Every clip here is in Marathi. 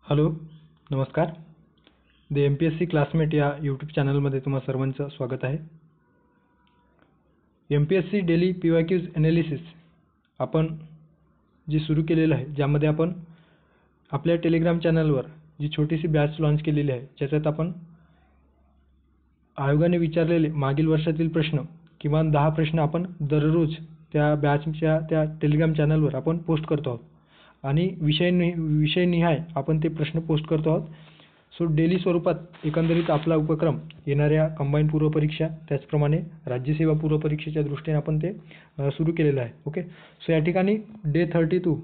हॅलो, नमस्कार. द MPSC क्लासमेट या यूट्यूब चॅनलमध्ये तुम्हा सर्वांचं स्वागत आहे. MPSC डेली PYQs ॲनालिसिस आपण जी सुरू केलेलं आहे, ज्यामध्ये आपण आपल्या टेलिग्राम चॅनलवर जी छोटीशी बॅच लॉन्च केलेली आहे, ज्याच्यात आपण आयोगाने विचारलेले मागील वर्षातील प्रश्न किमान 10 प्रश्न आपण दररोज त्या बॅचच्या त्या टेलिग्राम चॅनलवर आपण पोस्ट करतो आहोत आणि विषयनिहाय आपण ते प्रश्न पोस्ट करतो आहोत. सो डेली स्वरूपात एकंदरीत आपला उपक्रम येणाऱ्या कंबाईंड पूर्वपरीक्षा त्याचप्रमाणे राज्यसेवा पूर्वपरीक्षेच्या दृष्टीने आपण ते सुरू केलेलं आहे. ओके, सो या ठिकाणी डे 32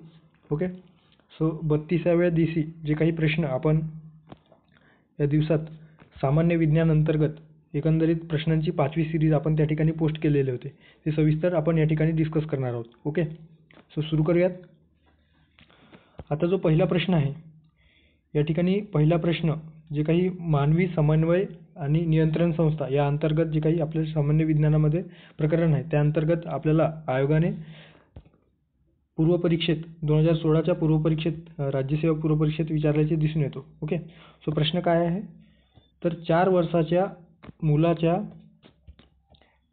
ओके, सो 32व्या दिवशी जे काही प्रश्न आपण या दिवसात सामान्य विज्ञान अंतर्गत एकंदरीत प्रश्नांची 5वी सिरीज आपण त्या ठिकाणी पोस्ट केलेले होते, ते सविस्तर आपण या ठिकाणी डिस्कस करणार आहोत. ओके, सो सुरू करूयात. आता जो पहिला प्रश्न आहे या ठिकाणी, पहिला प्रश्न जे काही मानवी समन्वय आणि नियंत्रण संस्था या अंतर्गत जे काही आपल्या सामान्य विज्ञानामध्ये प्रकरण आहे, त्या अंतर्गत आपल्याला आयोगाने पूर्वपरीक्षेत 2016च्या पूर्वपरीक्षेत राज्यसेवा पूर्वपरीक्षेत विचारल्याचे दिसून येतो. ओके, सो प्रश्न काय आहे तर 4 वर्षाच्या मुलाच्या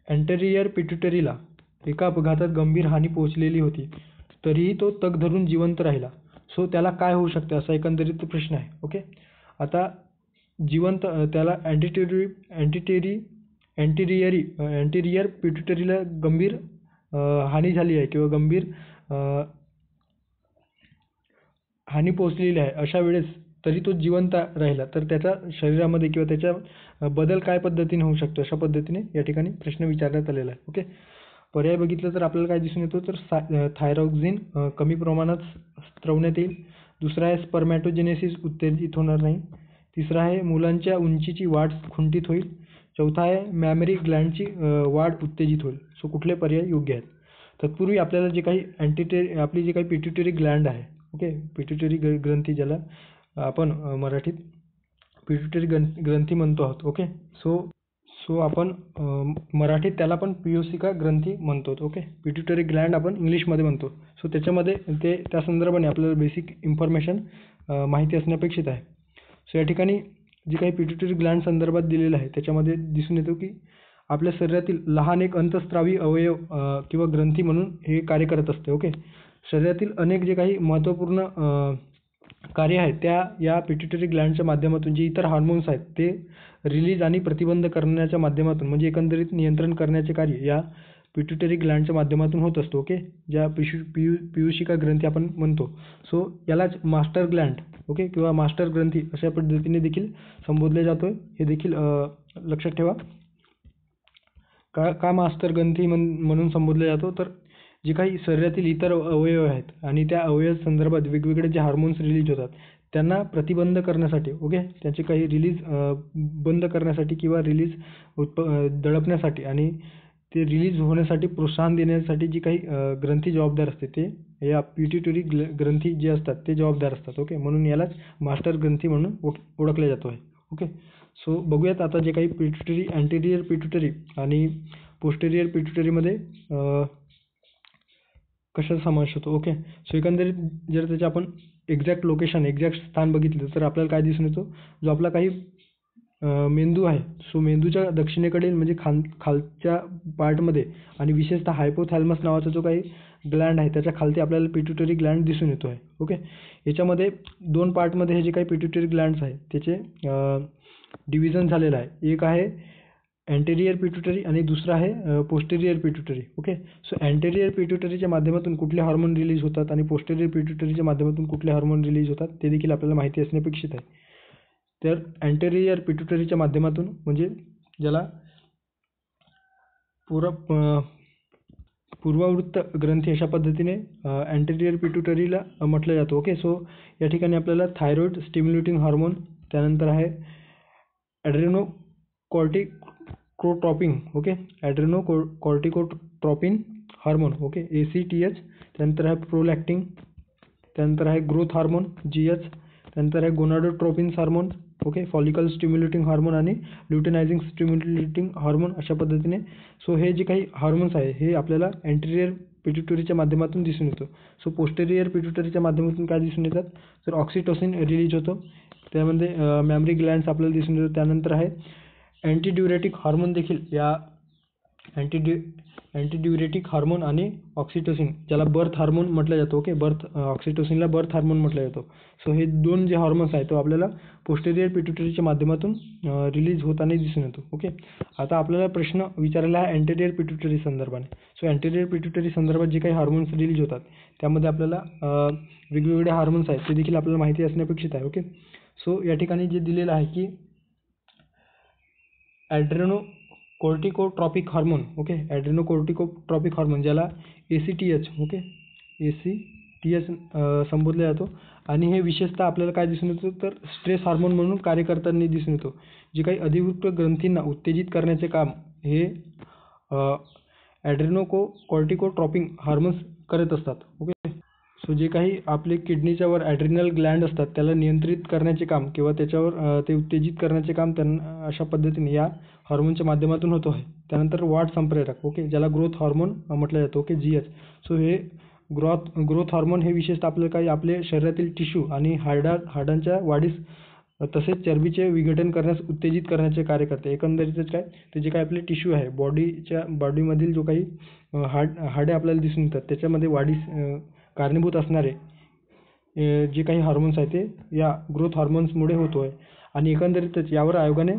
अँटेरियर पिट्युटरीला एका अपघातात गंभीर हानी पोहोचलेली होती, तरीही तो तग धरून जिवंत राहिला. सो त्याला काय होऊ शकते असा एकंदरीत प्रश्न आहे. ओके, आता जिवंत त्याला अँटेरियर पिट्युटरीला गंभीर हानी झाली आहे किंवा गंभीर हानी पोहोचलेली आहे, अशा वेळेस तरी तो जिवंत राहिला तर त्याच्या शरीरामध्ये किंवा त्याच्या बदल काय पद्धतीने होऊ शकतो, अशा पद्धतीने या ठिकाणी प्रश्न विचारण्यात आलेला आहे. ओके, पर्याय बघितलं तर आपल्याला काय दिसून येतो तर थायरॉक्सिन कमी प्रमाणात स्त्रवण्यात येईल. दुसरा आहे स्पर्मॅटोजेनेसिस उत्तेजित होणार नाही. तिसरा आहे मुलांच्या उंचीची वाढ खुंटीत होईल. चौथा आहे मॅमरी ग्लँडची वाढ उत्तेजित होईल. सो कुठले पर्याय योग्य आहेत. तत्पूर्वी आपल्याला जे काही आपली जी काही पिट्युटरी ग्लँड आहे, ओके, पिट्युटरी ग्रंथी ज्याला आपण मराठीत पिट्युटरी ग्रंथी म्हणतो आहोत. ओके, सो आपण मराठीत त्याला पण पियुसिका ग्रंथी म्हणतो. ओके, पिट्युटरी ग्लँड आपण इंग्लिशमध्ये म्हणतो. सो त्याच्यामध्ये त्या संदर्भाने आपल्याला बेसिक इन्फॉर्मेशन माहिती असणे अपेक्षित आहे. सो या ठिकाणी जे काही पिट्युटरी ग्लँड संदर्भात दिलेलं आहे त्याच्यामध्ये दिसून येतो की आपल्या शरीरातील लहान एक अंतस्त्रावी अवयव किंवा ग्रंथी म्हणून हे कार्य करत असते. ओके, शरीरातील अनेक जे काही महत्त्वपूर्ण कार्य आहेत त्या या पिट्युटरी ग्लँडच्या माध्यमातून जे इतर हार्मोन्स आहेत ते रिलीज आणि प्रतिबंध करण्याच्या माध्यमातून म्हणजे एकंदरीत नियंत्रण करण्याचे कार्य या पिट्युटरी ग्लँडच्या माध्यमातून होत असतो. ओके, ज्या पियुषिका ग्रंथी आपण म्हणतो. सो यालाच मास्टर ग्लँड ओके किंवा मास्टर ग्रंथी अशा पद्धतीने देखील संबोधले जातोय, हे देखील लक्षात ठेवा. का मास्टर ग्रंथी म्हणून संबोधले जातो तर जे काही शरीरातील इतर अवयव आहेत आणि त्या अवयव संदर्भात वेगवेगळे जे हार्मोन्स रिलीज होतात त्यांना प्रतिबंध करण्यासाठी, ओके, त्यांचे काही रिलीज बंद करण्यासाठी किंवा रिलीज दडपण्यासाठी आणि ते रिलीज होण्यासाठी प्रोत्साहन देण्यासाठी जी काही ग्रंथी जबाबदार असते ते या पिट्युटरी ग्रंथी जे असतात ते जबाबदार असतात. ओके, म्हणून यालाच मास्टर ग्रंथी म्हणून ओळखले जातो आहे. ओके, सो बघूयात आता जे काही पिट्युटरी अँटेरियर पिट्युटरी आणि पोस्टेरियर पिट्युटरीमध्ये कशाचा समावेश होतो. ओके, सो एकंदरीत जर त्याचे आपण एक्झॅक्ट लोकेशन एक्झॅक्ट स्थान बघितलं तर आपल्याला काय दिसून येतो, जो आपला काही मेंदू आहे, सो मेंदूच्या दक्षिणेकडील म्हणजे खालच्या पार्टमध्ये आणि विशेषतः हायपोथॅलमस नावाचा जो काही ग्लँड आहे त्याच्या खालती आपल्याला पिट्युटरी ग्लँड दिसून येतो आहे. ओके, याच्यामध्ये 2 पार्टमध्ये हे जे काही पिट्युटरी ग्लँड्स आहे त्याचे डिव्हिजन झालेलं आहे. एक आहे अँटेरियर पिट्युटरी आणि दुसरा आहे posterior pituitary. Okay, so anterior पिट्युटरीच्या माध्यमातून कुठले हार्मोन रिलीज होतात आणि पोस्टेरियर पिट्युटरीच्या माध्यमातून कुठले हार्मोन रिलीज होतात ते देखील आपल्याला माहिती असणे अपेक्षित आहे. तर अँटेरियर पिट्युटरीच्या माध्यमातून म्हणजे ज्याला पूर्ववृत्त ग्रंथी अशा पद्धतीने अँटेरियर पिट्युटरीला म्हटलं जातं. ओके, सो या ठिकाणी आपल्याला थायरॉइड स्टिम्युलेटिंग हार्मोन, त्यानंतर आहे ॲड्रेनोकॉर्टिकोट्रॉपिन, ओके, ॲड्रेनोकॉर्टिकोट्रॉपिन हार्मोन, ओके, ACTH, त्यानंतर आहे प्रोलॅक्टिन, त्यानंतर आहे ग्रोथ हार्मोन GH, त्यानंतर आहे gonadotropin hormone, okay, follicle stimulating hormone आणि ल्युटेनायझिंग स्टिम्युलेटिंग हार्मोन अशा पद्धतीने. सो हे जे काही हार्मोन्स आहे हे आपल्याला अँटेरियर पिट्युटरीच्या माध्यमातून दिसून येतो. सो पोस्टेरियर पिट्युटरीच्या माध्यमातून काय दिसून येतात, तर ऑक्सिटोसिन रिलीज होतो, त्यामध्ये मॅमरी ग्लँड्स आपल्याला दिसून येतो. त्यानंतर आहे अँटीड्युरेटिक हार्मोन देखील या अँटीड्युरेटिक हार्मोन आणि ऑक्सिटोसिन, ज्याला बर्थ हार्मोन म्हटलं जातं. ओके, ऑक्सिटोसिनला बर्थ हार्मोन म्हटलं जातं. सो हे दोन जे हॉर्मोन्स आहेत तो आपल्याला पोस्टेरियर पिट्युटरीच्या माध्यमातून रिलीज होताना दिसून येतो. ओके, आता आपल्याला प्रश्न विचारला आहे अँटेरियर पिट्युटरी संदर्भाने. सो अँटेरियर पिट्युटरी संदर्भात जे काही हार्मोन्स रिलीज होतात त्यामध्ये आपल्याला वेगवेगळे हार्मोन्स आहेत ते देखील आपल्याला माहिती असणे अपेक्षित आहे. ओके, सो या ठिकाणी जे दिलेलं आहे की ॲड्रेनोकोर्टिकोट्रॉपिक हार्मोन. ओके, ॲड्रेनोकोर्टिकोट्रॉपिक हार्मोन ज्याला ACTH, ओके, ACTH संबोधला जातो आणि हे विशेषतः आपल्याला काय दिसून येतो, तर स्ट्रेस हार्मोन म्हणून कार्य करताना दिसून येतो. जे काही अधिवृक्त ग्रंथींना उत्तेजित करण्याचे काम हे ॲड्रेनोकोर्टिकोट्रॉपिक हार्मोन्स करत असतात. ओके, सो जे काही आपले किडनीच्या वर ॲड्रिनल ग्लँड असतात त्याला नियंत्रित करण्याचे काम किंवा त्याच्यावर ते उत्तेजित करण्याचे काम त्यांना अशा पद्धतीने या हार्मोनच्या माध्यमातून होतो आहे. त्यानंतर वाढ संप्रेरक, ओके, ज्याला ग्रोथ हार्मोन म्हटलं जातं. Okay, GH. सो हे ग्रोथ हार्मोन हे विशेषतः आपलं काही आपले शरीरातील टिश्यू आणि हाडांच्या वाढीस तसेच चरबीचे विघटन करण्यास उत्तेजित करण्याचे कार्य करते. एकंदरीतच काय, ते जे काही आपले टिश्यू आहे बॉडीमधील जो काही हाडे आपल्याला दिसून येतात त्याच्यामध्ये वाढीस कारणीभूत असणारे जे काही हार्मोन्स आहेत ते या ग्रोथ हार्मोन्समुळे होतो आहे. आणि एकंदरीतच यावर आयोगाने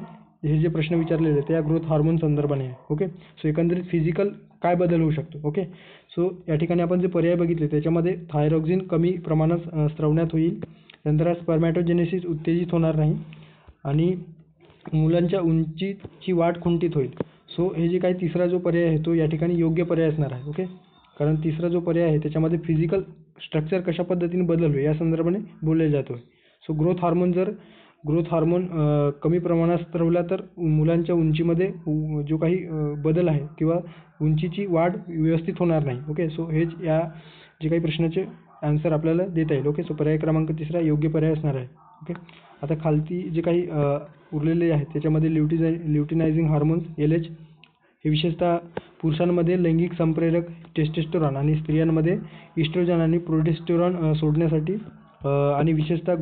हे जे प्रश्न विचारलेले ते या ग्रोथ हार्मोन संदर्भाने आहे. ओके, सो एकंदरीत फिजिकल काय बदल होऊ शकतो. ओके, सो या ठिकाणी आपण जे पर्याय बघितले त्याच्यामध्ये थायरॉक्सिन कमी प्रमाणात स्त्रवण्यात होईल, नंतर स्पर्मॅटोजेनेसिस उत्तेजित होणार नाही आणि मुलांच्या उंचीची वाढ खुंटीत होईल. सो हे जे काही तिसरा जो पर्याय आहे तो या ठिकाणी योग्य पर्याय असणार आहे. ओके, कारण तिसरा जो पर्याय आहे त्याच्यामध्ये फिजिकल स्ट्रक्चर कशा पद्धतीने बदल होईल या संदर्भाने बोलले जातो आहे. सो ग्रोथ हार्मोन कमी प्रमाणात स्त्रवला तर मुलांच्या उंचीमध्ये जो काही बदल आहे किंवा उंचीची वाढ व्यवस्थित होणार नाही. ओके, सो हेच या जे काही प्रश्नाचे आन्सर आपल्याला देता येईल. ओके, सो पर्याय क्रमांक तिसरा योग्य पर्याय असणार आहे. ओके, आता खालती जे काही उरलेले आहेत त्याच्यामध्ये ल्युटिनायझिंग हार्मोन्स LH हे विशेषतः पुरुषांमध्ये लैंगिक संप्रेरक टेस्टोस्टेरॉन आणि स्त्रियांमध्ये इस्ट्रोजन आणि प्रोजेस्टेरॉन सोडण्यासाठी आणि विशेषतः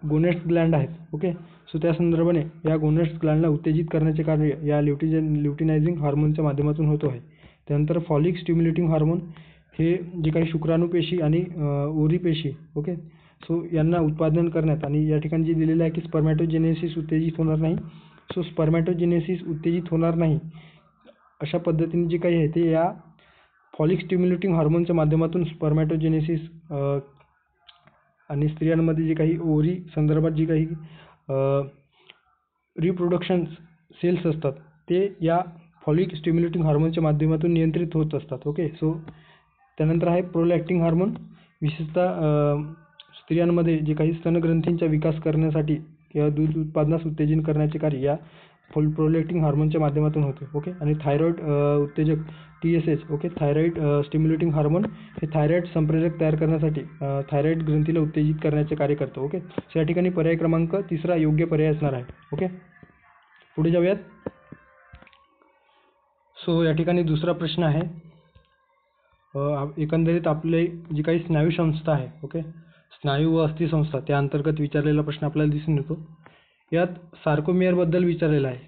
गोनेट्स ग्लँड आहेत. ओके, सो त्या संदर्भाने या गोनेट्स ग्लँडला उत्तेजित करण्याचे कार्य या ल्युटिनायझिंग हार्मोनच्या माध्यमातून होतो आहे. त्यानंतर फॉलिक स्टिम्युलेटिंग हार्मोन हे जे काही शुक्राणुपेशी आणि ओरी पेशी, ओके, सो यांना उत्पादन करण्यात आणि या ठिकाणी जे दिलेलं आहे की स्पर्मॅटोजेनेसिस उत्तेजित होणार नाही. सो स्पर्मॅटोजेनेसिस उत्तेजित होणार नाही अशा पद्धतीने जे काही आहे ते या फॉलिक स्टिम्युलेटिंग हार्मोनच्या माध्यमातून स्पर्मॅटोजेनेसिस आणि स्त्रियांमध्ये जे काही ओरी संदर्भात जी काही रिप्रोडक्शन सेल्स असतात ते या फॉलिक स्टिम्युलेटिंग हार्मोनच्या माध्यमातून नियंत्रित होत असतात. ओके, सो त्यानंतर आहे प्रोलॅक्टिन हार्मोन, विशेषतः स्त्रियांमध्ये जे काही स्तनग्रंथींचा विकास करण्यासाठी किंवा दूध उत्पादनास उत्तेजन करण्याचे कार्य या प्रोलॅक्टिन हार्मोनच्या माध्यमातून होते. ओके, आणि थायरॉइड उत्तेजक TSH, okay, thyroid stimulating hormone हे थायरॉइड संप्रेरक तयार करण्यासाठी थायरॉइड ग्रंथीला उत्तेजित करण्याचे कार्य करतो. ओके, सो या ठिकाणी पर्याय क्रमांक तिसरा योग्य पर्याय असणार आहे. ओके, पुढे जाऊयात. सो या ठिकाणी दुसरा प्रश्न आहे, एकंदरीत आपले जी काही स्नायू संस्था आहे, ओके, स्नायू व अस्थिसंस्था त्या अंतर्गत विचारलेला प्रश्न आपल्याला दिसून येतो. यात सार्कोमेअरबद्दल विचारलेला आहे.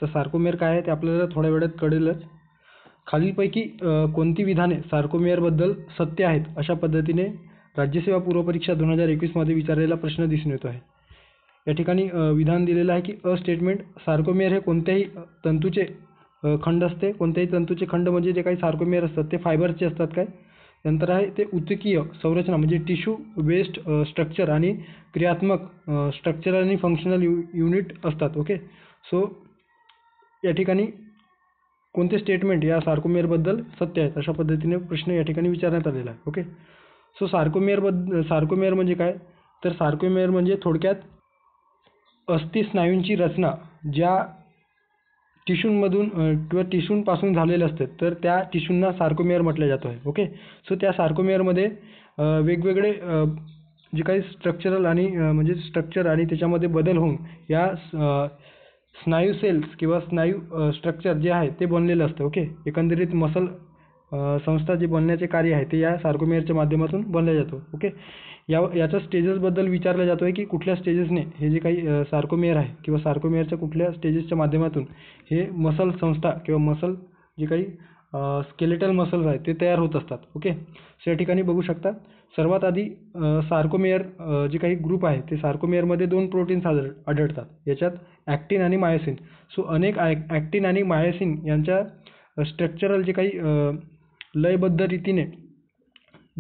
तर सार्कोमेअर काय आहे ते आपल्याला थोड्या वेळात कळेलच. खालीलपैकी कोणती विधाने सार्कोमेअरबद्दल सत्य आहेत अशा पद्धतीने राज्यसेवा पूर्वपरीक्षा 2021 मध्ये विचारलेला प्रश्न दिसून येतो आहे. या ठिकाणी विधान दिलेलं आहे की अ स्टेटमेंट, सार्कोमेअर हे कोणत्याही तंतूचे खंड असते. कोणत्याही तंतूचे खंड म्हणजे जे काही सार्कोमेअर असतात ते फायबरचे असतात काय. नंतर आहे ते उत्तकीय संरचना म्हणजे टिश्यू बेस्ड स्ट्रक्चर आणि क्रियात्मक स्ट्रक्चरल आणि फंक्शनल युनिट असतात. ओके, सो या ठिकाणी कोणते स्टेटमेंट या सार्कोमेअरबद्दल सत्य आहेत अशा पद्धतीने प्रश्न या ठिकाणी विचारण्यात आलेला आहे. ओके, सो सार्कोमेअर म्हणजे काय, तर सार्कोमेअर म्हणजे थोडक्यात अस्थिस्नायूंची रचना ज्या टिश्यूंमधून किंवा टिश्यूंपासून झालेले असतात तर त्या टिश्यूंना सार्कोमेअर म्हटलं जातं आहे. ओके, सो त्या सार्कोमेअरमध्ये वेगवेगळे जे काही स्ट्रक्चरल आणि म्हणजे स्ट्रक्चर आणि त्याच्यामध्ये बदल होऊन या स्नायू सेल्स किंवा स्नायू स्ट्रक्चर जे आहे ते बनलेलं असतं. ओके, एकंदरीत मसल संस्था जे बनण्याचे कार्य आहे ते या सार्कोमेअरच्या माध्यमातून बनलं जातो. ओके. याच्या स्टेजेसबद्दल विचारलं जातो आहे की कुठल्या स्टेजेसने हे जे काही सार्कोमेअर आहे किंवा सार्कोमेअरच्या कुठल्या स्टेजेसच्या माध्यमातून हे मसल संस्था किंवा मसल जे काही स्केलेटल मसल्स आहेत ते तयार होत असतात. ओके. सो या ठिकाणी बघू शकता सर्वात आधी सार्कोमेअर जे काही ग्रुप आहे ते सार्कोमेअरमध्ये 2 प्रोटीन्स आढळतात. याच्यात ॲक्टिन आणि मायोसिन. सो अनेक ॲक्टिन आणि मायोसिन यांच्या स्ट्रक्चरल जे काही लयबद्ध रीतीने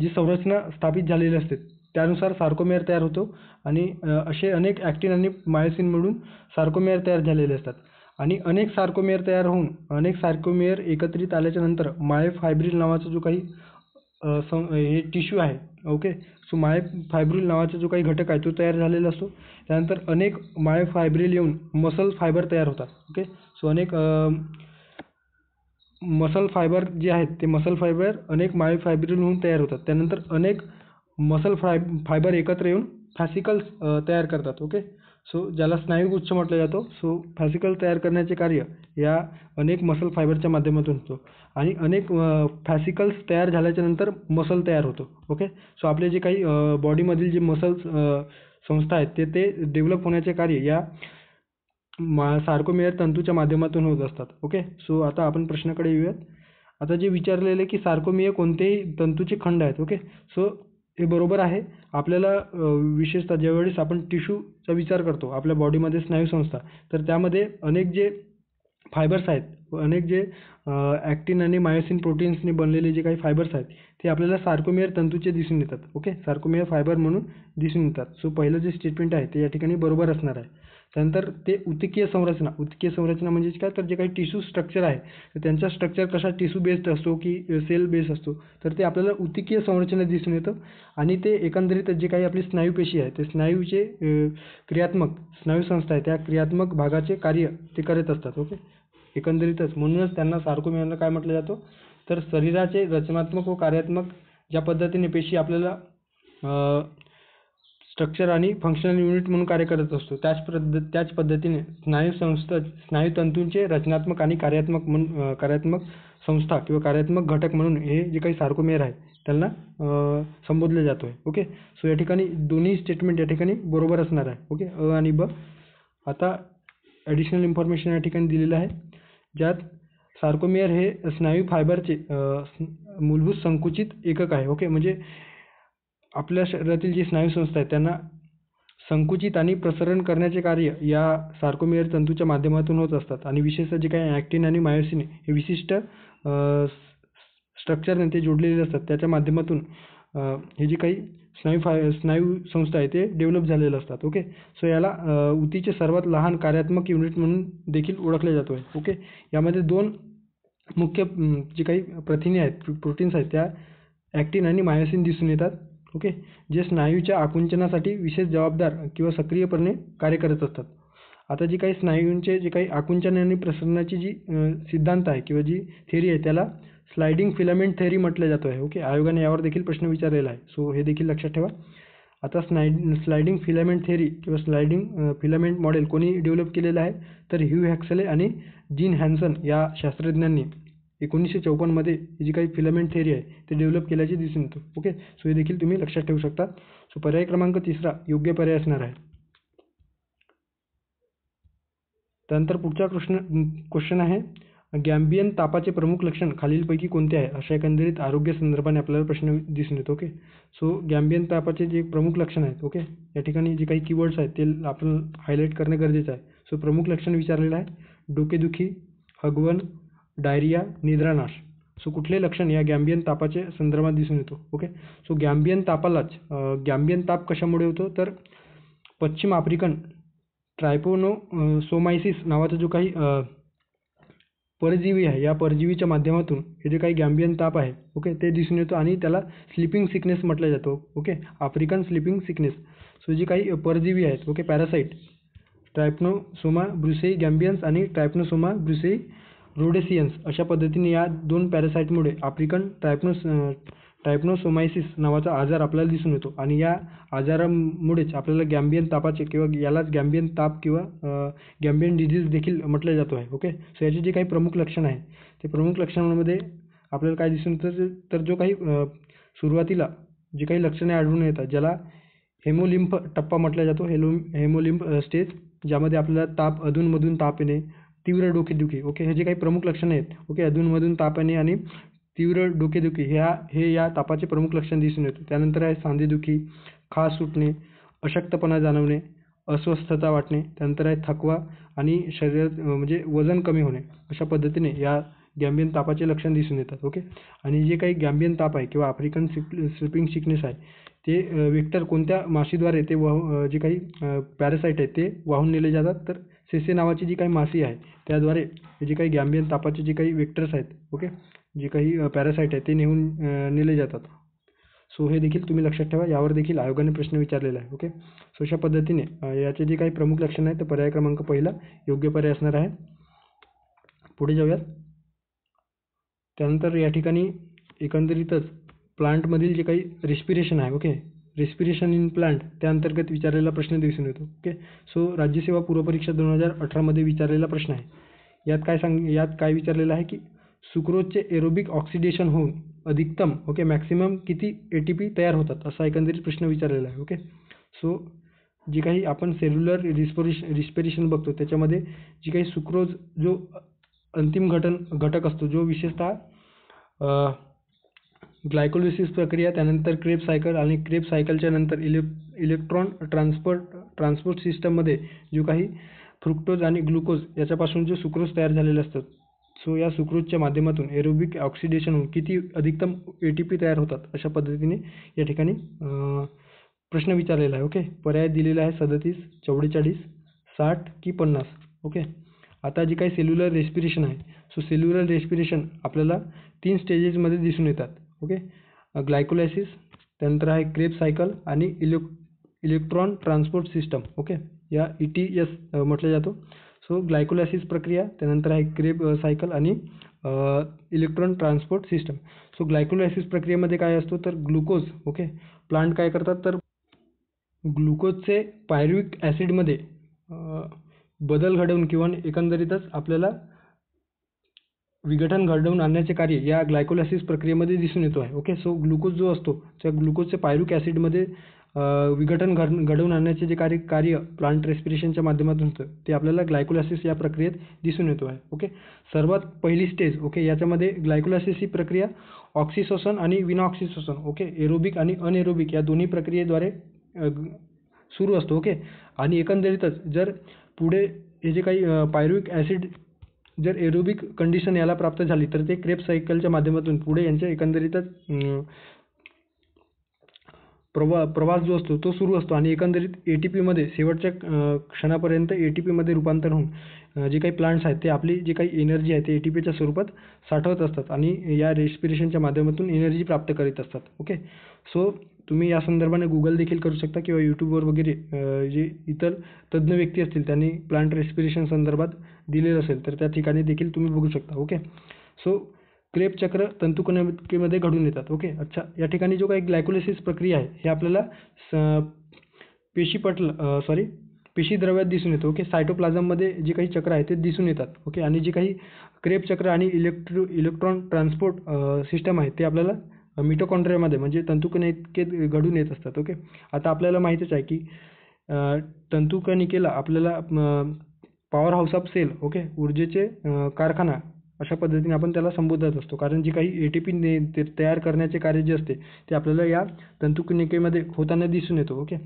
जी संरचना स्थापित झालेली असते त्यानुसार सार्कोमेअर तयार होतो आणि असे अनेक ॲक्टिन आणि मायोसिन मिळून सार्कोमेअर तयार झालेले असतात. आणि अनेक सार्कोमेअर तयार होऊन अनेक सार्कोमेअर एकत्रित आल्याच्या नंतर मायोफायब्रिल नावाचा जो काही हे टिश्यू आहे. ओके. सो मायोफायब्रिल नावाचा जो काही घटक आहे तो तयार झालेला असतो. त्यानंतर अनेक मायोफायब्रिल येऊन मसल फायबर तयार होतात. ओके. सो अनेक मसल फायबर जे आहेत ते मसल फायबर अनेक मायोफायब्रिल होऊन तयार होतात. त्यानंतर अनेक मसल फायबर एकत्र येऊन फॅसिकल्स तयार करतात. ओके. सो ज्याला स्नायुगुच्छ म्हटलं जातो. सो फॅसिकल तयार करण्याचे कार्य या अनेक मसल फायबरच्या माध्यमातून होतो आणि अनेक फॅसिकल्स तयार झाल्याच्या नंतर मसल तयार होतो. ओके. सो आपले जे काही बॉडीमधील जे मसल्स संस्था आहेत ते डेव्हलप होण्याचे कार्य या सार्कोमेअर तंतूच्या माध्यमातून होत असतात. ओके. सो आता आपण प्रश्नाकडे येऊयात. आता जे विचारलेले की सार्कोमेअर कोणतेही तंतूचे खंड आहेत. ओके. सो हे बरोबर आहे. आपल्याला विशेषतः ज्यावेळेस आपण टिश्यूचा विचार करतो आपल्या बॉडीमध्ये स्नायूसंस्था तर त्यामध्ये अनेक जे फायबर्स आहेत, अनेक जे ॲक्टिन आणि मायोसिन प्रोटीन्सने बनलेले जे काही फायबर्स आहेत ते आपल्याला सार्कोमेअर तंतूचे दिसून येतात. ओके. सार्कोमेअर फायबर म्हणून दिसून येतात. सो पहिलं जे स्टेटमेंट आहे ते या ठिकाणी बरोबर असणार आहे. त्यानंतर ते उत्तकीय संरचना. उत्तकीय संरचना म्हणजे काय तर जे काही टिश्यू स्ट्रक्चर आहे तर त्यांचा स्ट्रक्चर कशा टिश्यू बेस्ड असतो की सेल बेस्ड असतो तर ते आपल्याला उत्तकीय संरचना दिसून येतं आणि ते एकंदरीत जे काही आपली स्नायूपेशी आहे ते स्नायूचे क्रियात्मक स्नायूसंस्था आहे त्या क्रियात्मक भागाचे कार्य ते करत असतात. ओके. एकंदरीतच म्हणूनच त्यांना सार्कोमेअरला काय म्हटलं जातं तर शरीराचे रचनात्मक व कार्यात्मक ज्या पद्धतीने पेशी आपल्याला स्ट्रक्चर आणि फंक्शनल युनिट म्हणून कार्य करत असतो त्याच पद्धतीने स्नायूतंतूंचे रचनात्मक आणि कार्यात्मक संस्था किंवा कार्यात्मक घटक म्हणून हे जे काही सार्कोमेअर आहे त्यांना संबोधले जातो आहे. ओके. सो या ठिकाणी दोन्ही स्टेटमेंट या ठिकाणी बरोबर असणार आहे. ओके. अ आणि ब. आता ॲडिशनल इन्फॉर्मेशन या ठिकाणी दिलेलं आहे ज्यात सार्कोमेअर हे स्नायू फायबरचे मूलभूत संकुचित एकक आहे. ओके. म्हणजे आपल्या शरीरातील जी स्नायूसंस्था आहेत त्यांना संकुचित आणि प्रसरण करण्याचे कार्य या सार्कोमेअर तंतूच्या माध्यमातून होत असतात आणि विशेषतः जे काही ॲक्टिन आणि मायोसिन हे विशिष्ट स्ट्रक्चरने ते जोडलेले असतात त्याच्या माध्यमातून हे जे काही स्नायू संस्था आहे ते डेव्हलप झालेले असतात. ओके. सो याला ऊतीचे सर्वात लहान कार्यात्मक युनिट म्हणून देखील ओळखले जातो आहे. ओके. यामध्ये 2 मुख्य जे काही प्रथिने आहेत प्रोटीन्स आहेत त्या ॲक्टिन आणि मायोसिन दिसून येतात. ओके. जे स्नायूच्या आकुंचनासाठी विशेष जबाबदार किंवा सक्रियपणे कार्य करत असतात. आता जी काही स्नायूंचे जे काही आकुंचन आणि प्रसरणाची जी सिद्धांत आहे किंवा जी थिअरी आहे त्याला स्लायडिंग फिलामेंट थिअरी म्हटलं जातं आहे. ओके. आयोगाने यावर देखील प्रश्न विचारलेला आहे. सो हे देखील लक्षात ठेवा. आता स्लायडिंग फिलामेंट थिअरी किंवा स्लायडिंग फिलामेंट मॉडेल कोणी डेव्हलप केलेलं आहे तर ह्यू हॅक्सले आणि जीन हॅन्सन या शास्त्रज्ञांनी 1954 मध्ये जी काही फिलामेंट थिअरी आहे ते डेव्हलप केल्याचे दिसून येतं. ओके. सो हे देखील तुम्ही लक्षात ठेवू शकता. सो पर्याय क्रमांक 3 योग्य पर्याय असणार आहे. त्यानंतर पुढचा क्वेश्चन आहे गॅम्बियन तापाचे प्रमुख लक्षण खालीलपैकी कोणते आहे अशा एकंदरीत आरोग्य संदर्भाने आपल्याला प्रश्न दिसून येतो. ओके. सो गॅम्बियन तापाचे जे प्रमुख लक्षण आहेत. ओके. या ठिकाणी जे काही कीवर्ड्स आहेत ते आपण हायलाईट करणे गरजेचं आहे. सो प्रमुख लक्षण विचारलेलं आहे डोकेदुखी, हगवण, डायरिया, निद्रानाश. सो कुठले लक्षण या गॅम्बियन तापाचे संदर्भात दिसून येतो. ओके. सो गॅम्बियन तापालाच गॅम्बियन ताप कशामुळे होतो तर पश्चिम आफ्रिकन ट्रायपॅनोसोमायसिस नावाचा जो काही परजीवी आहे या परजीवीच्या माध्यमातून हे जे काही गॅम्बियन ताप आहे ओके ते दिसून येतो आणि त्याला स्लीपिंग सिकनेस म्हटलं जातो. Okay. African sleeping sickness. So जी काही परजीवी आहेत ओके पॅरासाईट ट्रायपॅनोसोमा ब्रुसेई गॅम्बियन्स आणि ट्रायपॅनोसोमा ब्रुसेई रोडेसियन्स अशा पद्धतीने या 2 पॅरासाईटमुळे आफ्रिकन ट्रायपॅनोसोमायसिस नावाचा आजार आपल्याला दिसून येतो आणि या आजारामुळेच आपल्याला गॅम्बियन तापाचे किंवा यालाच गॅम्बियन ताप किंवा गॅम्बियन डिझीज देखील म्हटलं जातो आहे. ओके. सो याचे जे काही प्रमुख लक्षण आहे ते प्रमुख लक्षणांमध्ये आपल्याला काय दिसून येतं तर जो काही सुरुवातीला जी काही लक्षणे आढळून येतात ज्याला हेमोलिम्फ टप्पा म्हटला जातो, हेमोलिम्फ स्टेज, ज्यामध्ये आपल्याला ताप, अधूनमधून ताप येणे, तीव्र डोकेदुखी, ओके, हे जे काही प्रमुख लक्षणे आहेत, ओके, अधूनमधून ताप येणे आणि तीव्र डोकेदुखी हे या तापाचे प्रमुख लक्षण दिसून येतं. त्यानंतर आहे सांधेदुखी, खाज सुटणे, अशक्तपणा जाणवणे, अस्वस्थता वाटणे, त्यानंतर आहे थकवा आणि शरीरात म्हणजे वजन कमी होणे. अशा पद्धतीने या गॅम्बियन तापाचे लक्षण दिसून येतात. ओके, आणि जे काही गॅम्बियन ताप आहे किंवा आफ्रिकन स्लीपिंग सिकनेस आहे ते वेक्टर कोणत्या माशीद्वारे ते जे काही पॅरासाईट आहेत ते वाहून नेले जातात, तर सेसे नावाची जी काही माशी आहे त्याद्वारे जे काही गॅम्बियन तापाचे जे काही वेक्टर्स आहेत, ओके, जे काही पॅरासाईट आहेत ते नेले जातात. सो हे देखील तुम्ही लक्षात ठेवा, यावर देखील आयोगाने प्रश्न विचारलेला आहे. ओके, सो अशा पद्धतीने याचे जे काही प्रमुख लक्षण आहेत तर पर्याय क्रमांक पहिला योग्य पर्याय असणार आहे. पुढे जाऊयात. त्यानंतर या ठिकाणी एकंदरीतच प्लांटमधील जे काही रेस्पिरेशन आहे, ओके, रेस्पिरेशन इन प्लांट त्या अंतर्गत विचारलेला प्रश्न दिसून येतो. ओके, सो राज्यसेवा पूर्वपरीक्षा 2018 मध्ये विचारलेला प्रश्न आहे. यात काय विचारलेलं आहे की सुक्रोजचे एरोबिक ऑक्सिडेशन होऊन अधिकतम, ओके, मॅक्सिमम किती ATP तयार होतात असा एकंदरीत प्रश्न विचारलेला आहे. ओके, सो जी काही आपण सेल्युलर रिस्पिरेशन बघतो त्याच्यामध्ये जी काही सुक्रोज जो अंतिम घटक असतो, जो विशेषतः ग्लायकोलिसिस प्रक्रिया, त्यानंतर क्रेब सायकल आणि क्रेब सायकलच्या नंतर इलेक्ट्रॉन ट्रान्सपोर्ट सिस्टममध्ये जो काही फ्रुक्टोज आणि ग्लुकोज याच्यापासून जो सुक्रोज तयार झालेले असतात, सो या सुक्रोजच्या माध्यमातून एरोबिक ऑक्सिडेशन होऊन किती अधिकतम ATP तयार होतात अशा पद्धतीने या ठिकाणी प्रश्न विचारलेला आहे. ओके, पर्याय दिलेला आहे 37, 44, 60 की 50. ओके, आता जी काही सेल्युलर रेस्पिरेशन आहे, सो सेल्युलर रेस्पिरेशन आपल्याला 3 स्टेजेसमध्ये दिसून येतात. ओके, ग्लायकोलायसिस, त्यानंतर आहे क्रेब सायकल आणि इलेक्ट्रॉन ट्रान्सपोर्ट सिस्टम. ओके, या ETS म्हटलं जातो. सो ग्लायकोलायसिस प्रक्रिया, त्यानंतर आहे क्रेब सायकल आणि electron transport system. So glycolysis प्रक्रियेमध्ये काय असतो तर ग्लुकोज, ओके, प्लांट काय करतात तर ग्लुकोजचे पायरुविक ॲसिडमध्ये बदल घडवून किंवा एकंदरीतच आपल्याला विघटन घडवून आणण्याचे कार्य या ग्लायकोलायसिस प्रक्रियेमध्ये दिसून येतो आहे. ओके, सो ग्लुकोज जो असतो त्या ग्लुकोजचे पायरुविक ॲसिडमध्ये विघटन घडवून आणण्याचे जे कार्य प्लांट रेस्पिरेशनच्या माध्यमातून होतं ते आपल्याला ग्लायकोलायसिस या प्रक्रियेत दिसून येतो आहे. ओके, सर्वात पहिली स्टेज, ओके, याच्यामध्ये ग्लायकोलायसिस ही प्रक्रिया ऑक्सिशोसन आणि विना ऑक्सिशोसन, ओके, एरोबिक आणि अनएरोबिक या दोन्ही प्रक्रियेद्वारे सुरू असतो. ओके, आणि एकंदरीतच जर पुढे हे जे काही पायरुविक ॲसिड जर एरोबिक कंडिशन याला प्राप्त झाली तर ते क्रेब सायकलच्या माध्यमातून पुढे यांच्या एकंदरीतच प्रवास जो असतो तो सुरू असतो आणि एकंदरीत ATP मध्ये शेवटच्या क्षणापर्यंत ATP मध्ये रूपांतर होऊन जे काही प्लांट्स आहेत ते आपली जी काही एनर्जी आहे ते ATPच्या स्वरूपात साठवत असतात आणि या रेस्पिरेशनच्या माध्यमातून एनर्जी प्राप्त करीत असतात. ओके, सो तुम्ही या संदर्भाने गुगल देखील करू शकता किंवा यूट्यूबवर वगैरे जे इतर तज्ज्ञ व्यक्ती असतील त्यांनी प्लांट रेस्पिरेशन संदर्भात दिलेलं असेल तर त्या ठिकाणी देखील तुम्ही बघू शकता. ओके, सो क्रेब चक्र तंतुकणिकेमध्ये घडून येतात. ओके, अच्छा, या ठिकाणी जो काही ग्लायकोलायसिस प्रक्रिया आहे हे आपल्याला पेशीद्रव्यात दिसून येतो. ओके, सायटोप्लाझममध्ये जे काही चक्र आहे ते दिसून येतात. ओके, आणि जे काही क्रेब चक्र आणि इलेक्ट्रॉन ट्रान्सपोर्ट सिस्टम आहे ते आपल्याला मिटोकॉन्ड्रियामध्ये म्हणजे तंतुकणिकेत घडून येत असतात. ओके, आता आपल्याला माहीतच आहे की तंतुकणिकेला आपल्याला power house of cell, okay, ऊर्जेचे कारखाना अशा पद्धतीने आपण त्याला संबोधत असतो, कारण जी काही ATP तयार करण्याचे कार्य जे असते ते आपल्याला या तंतुकणिकेमध्ये होताना दिसून येतो. ओके,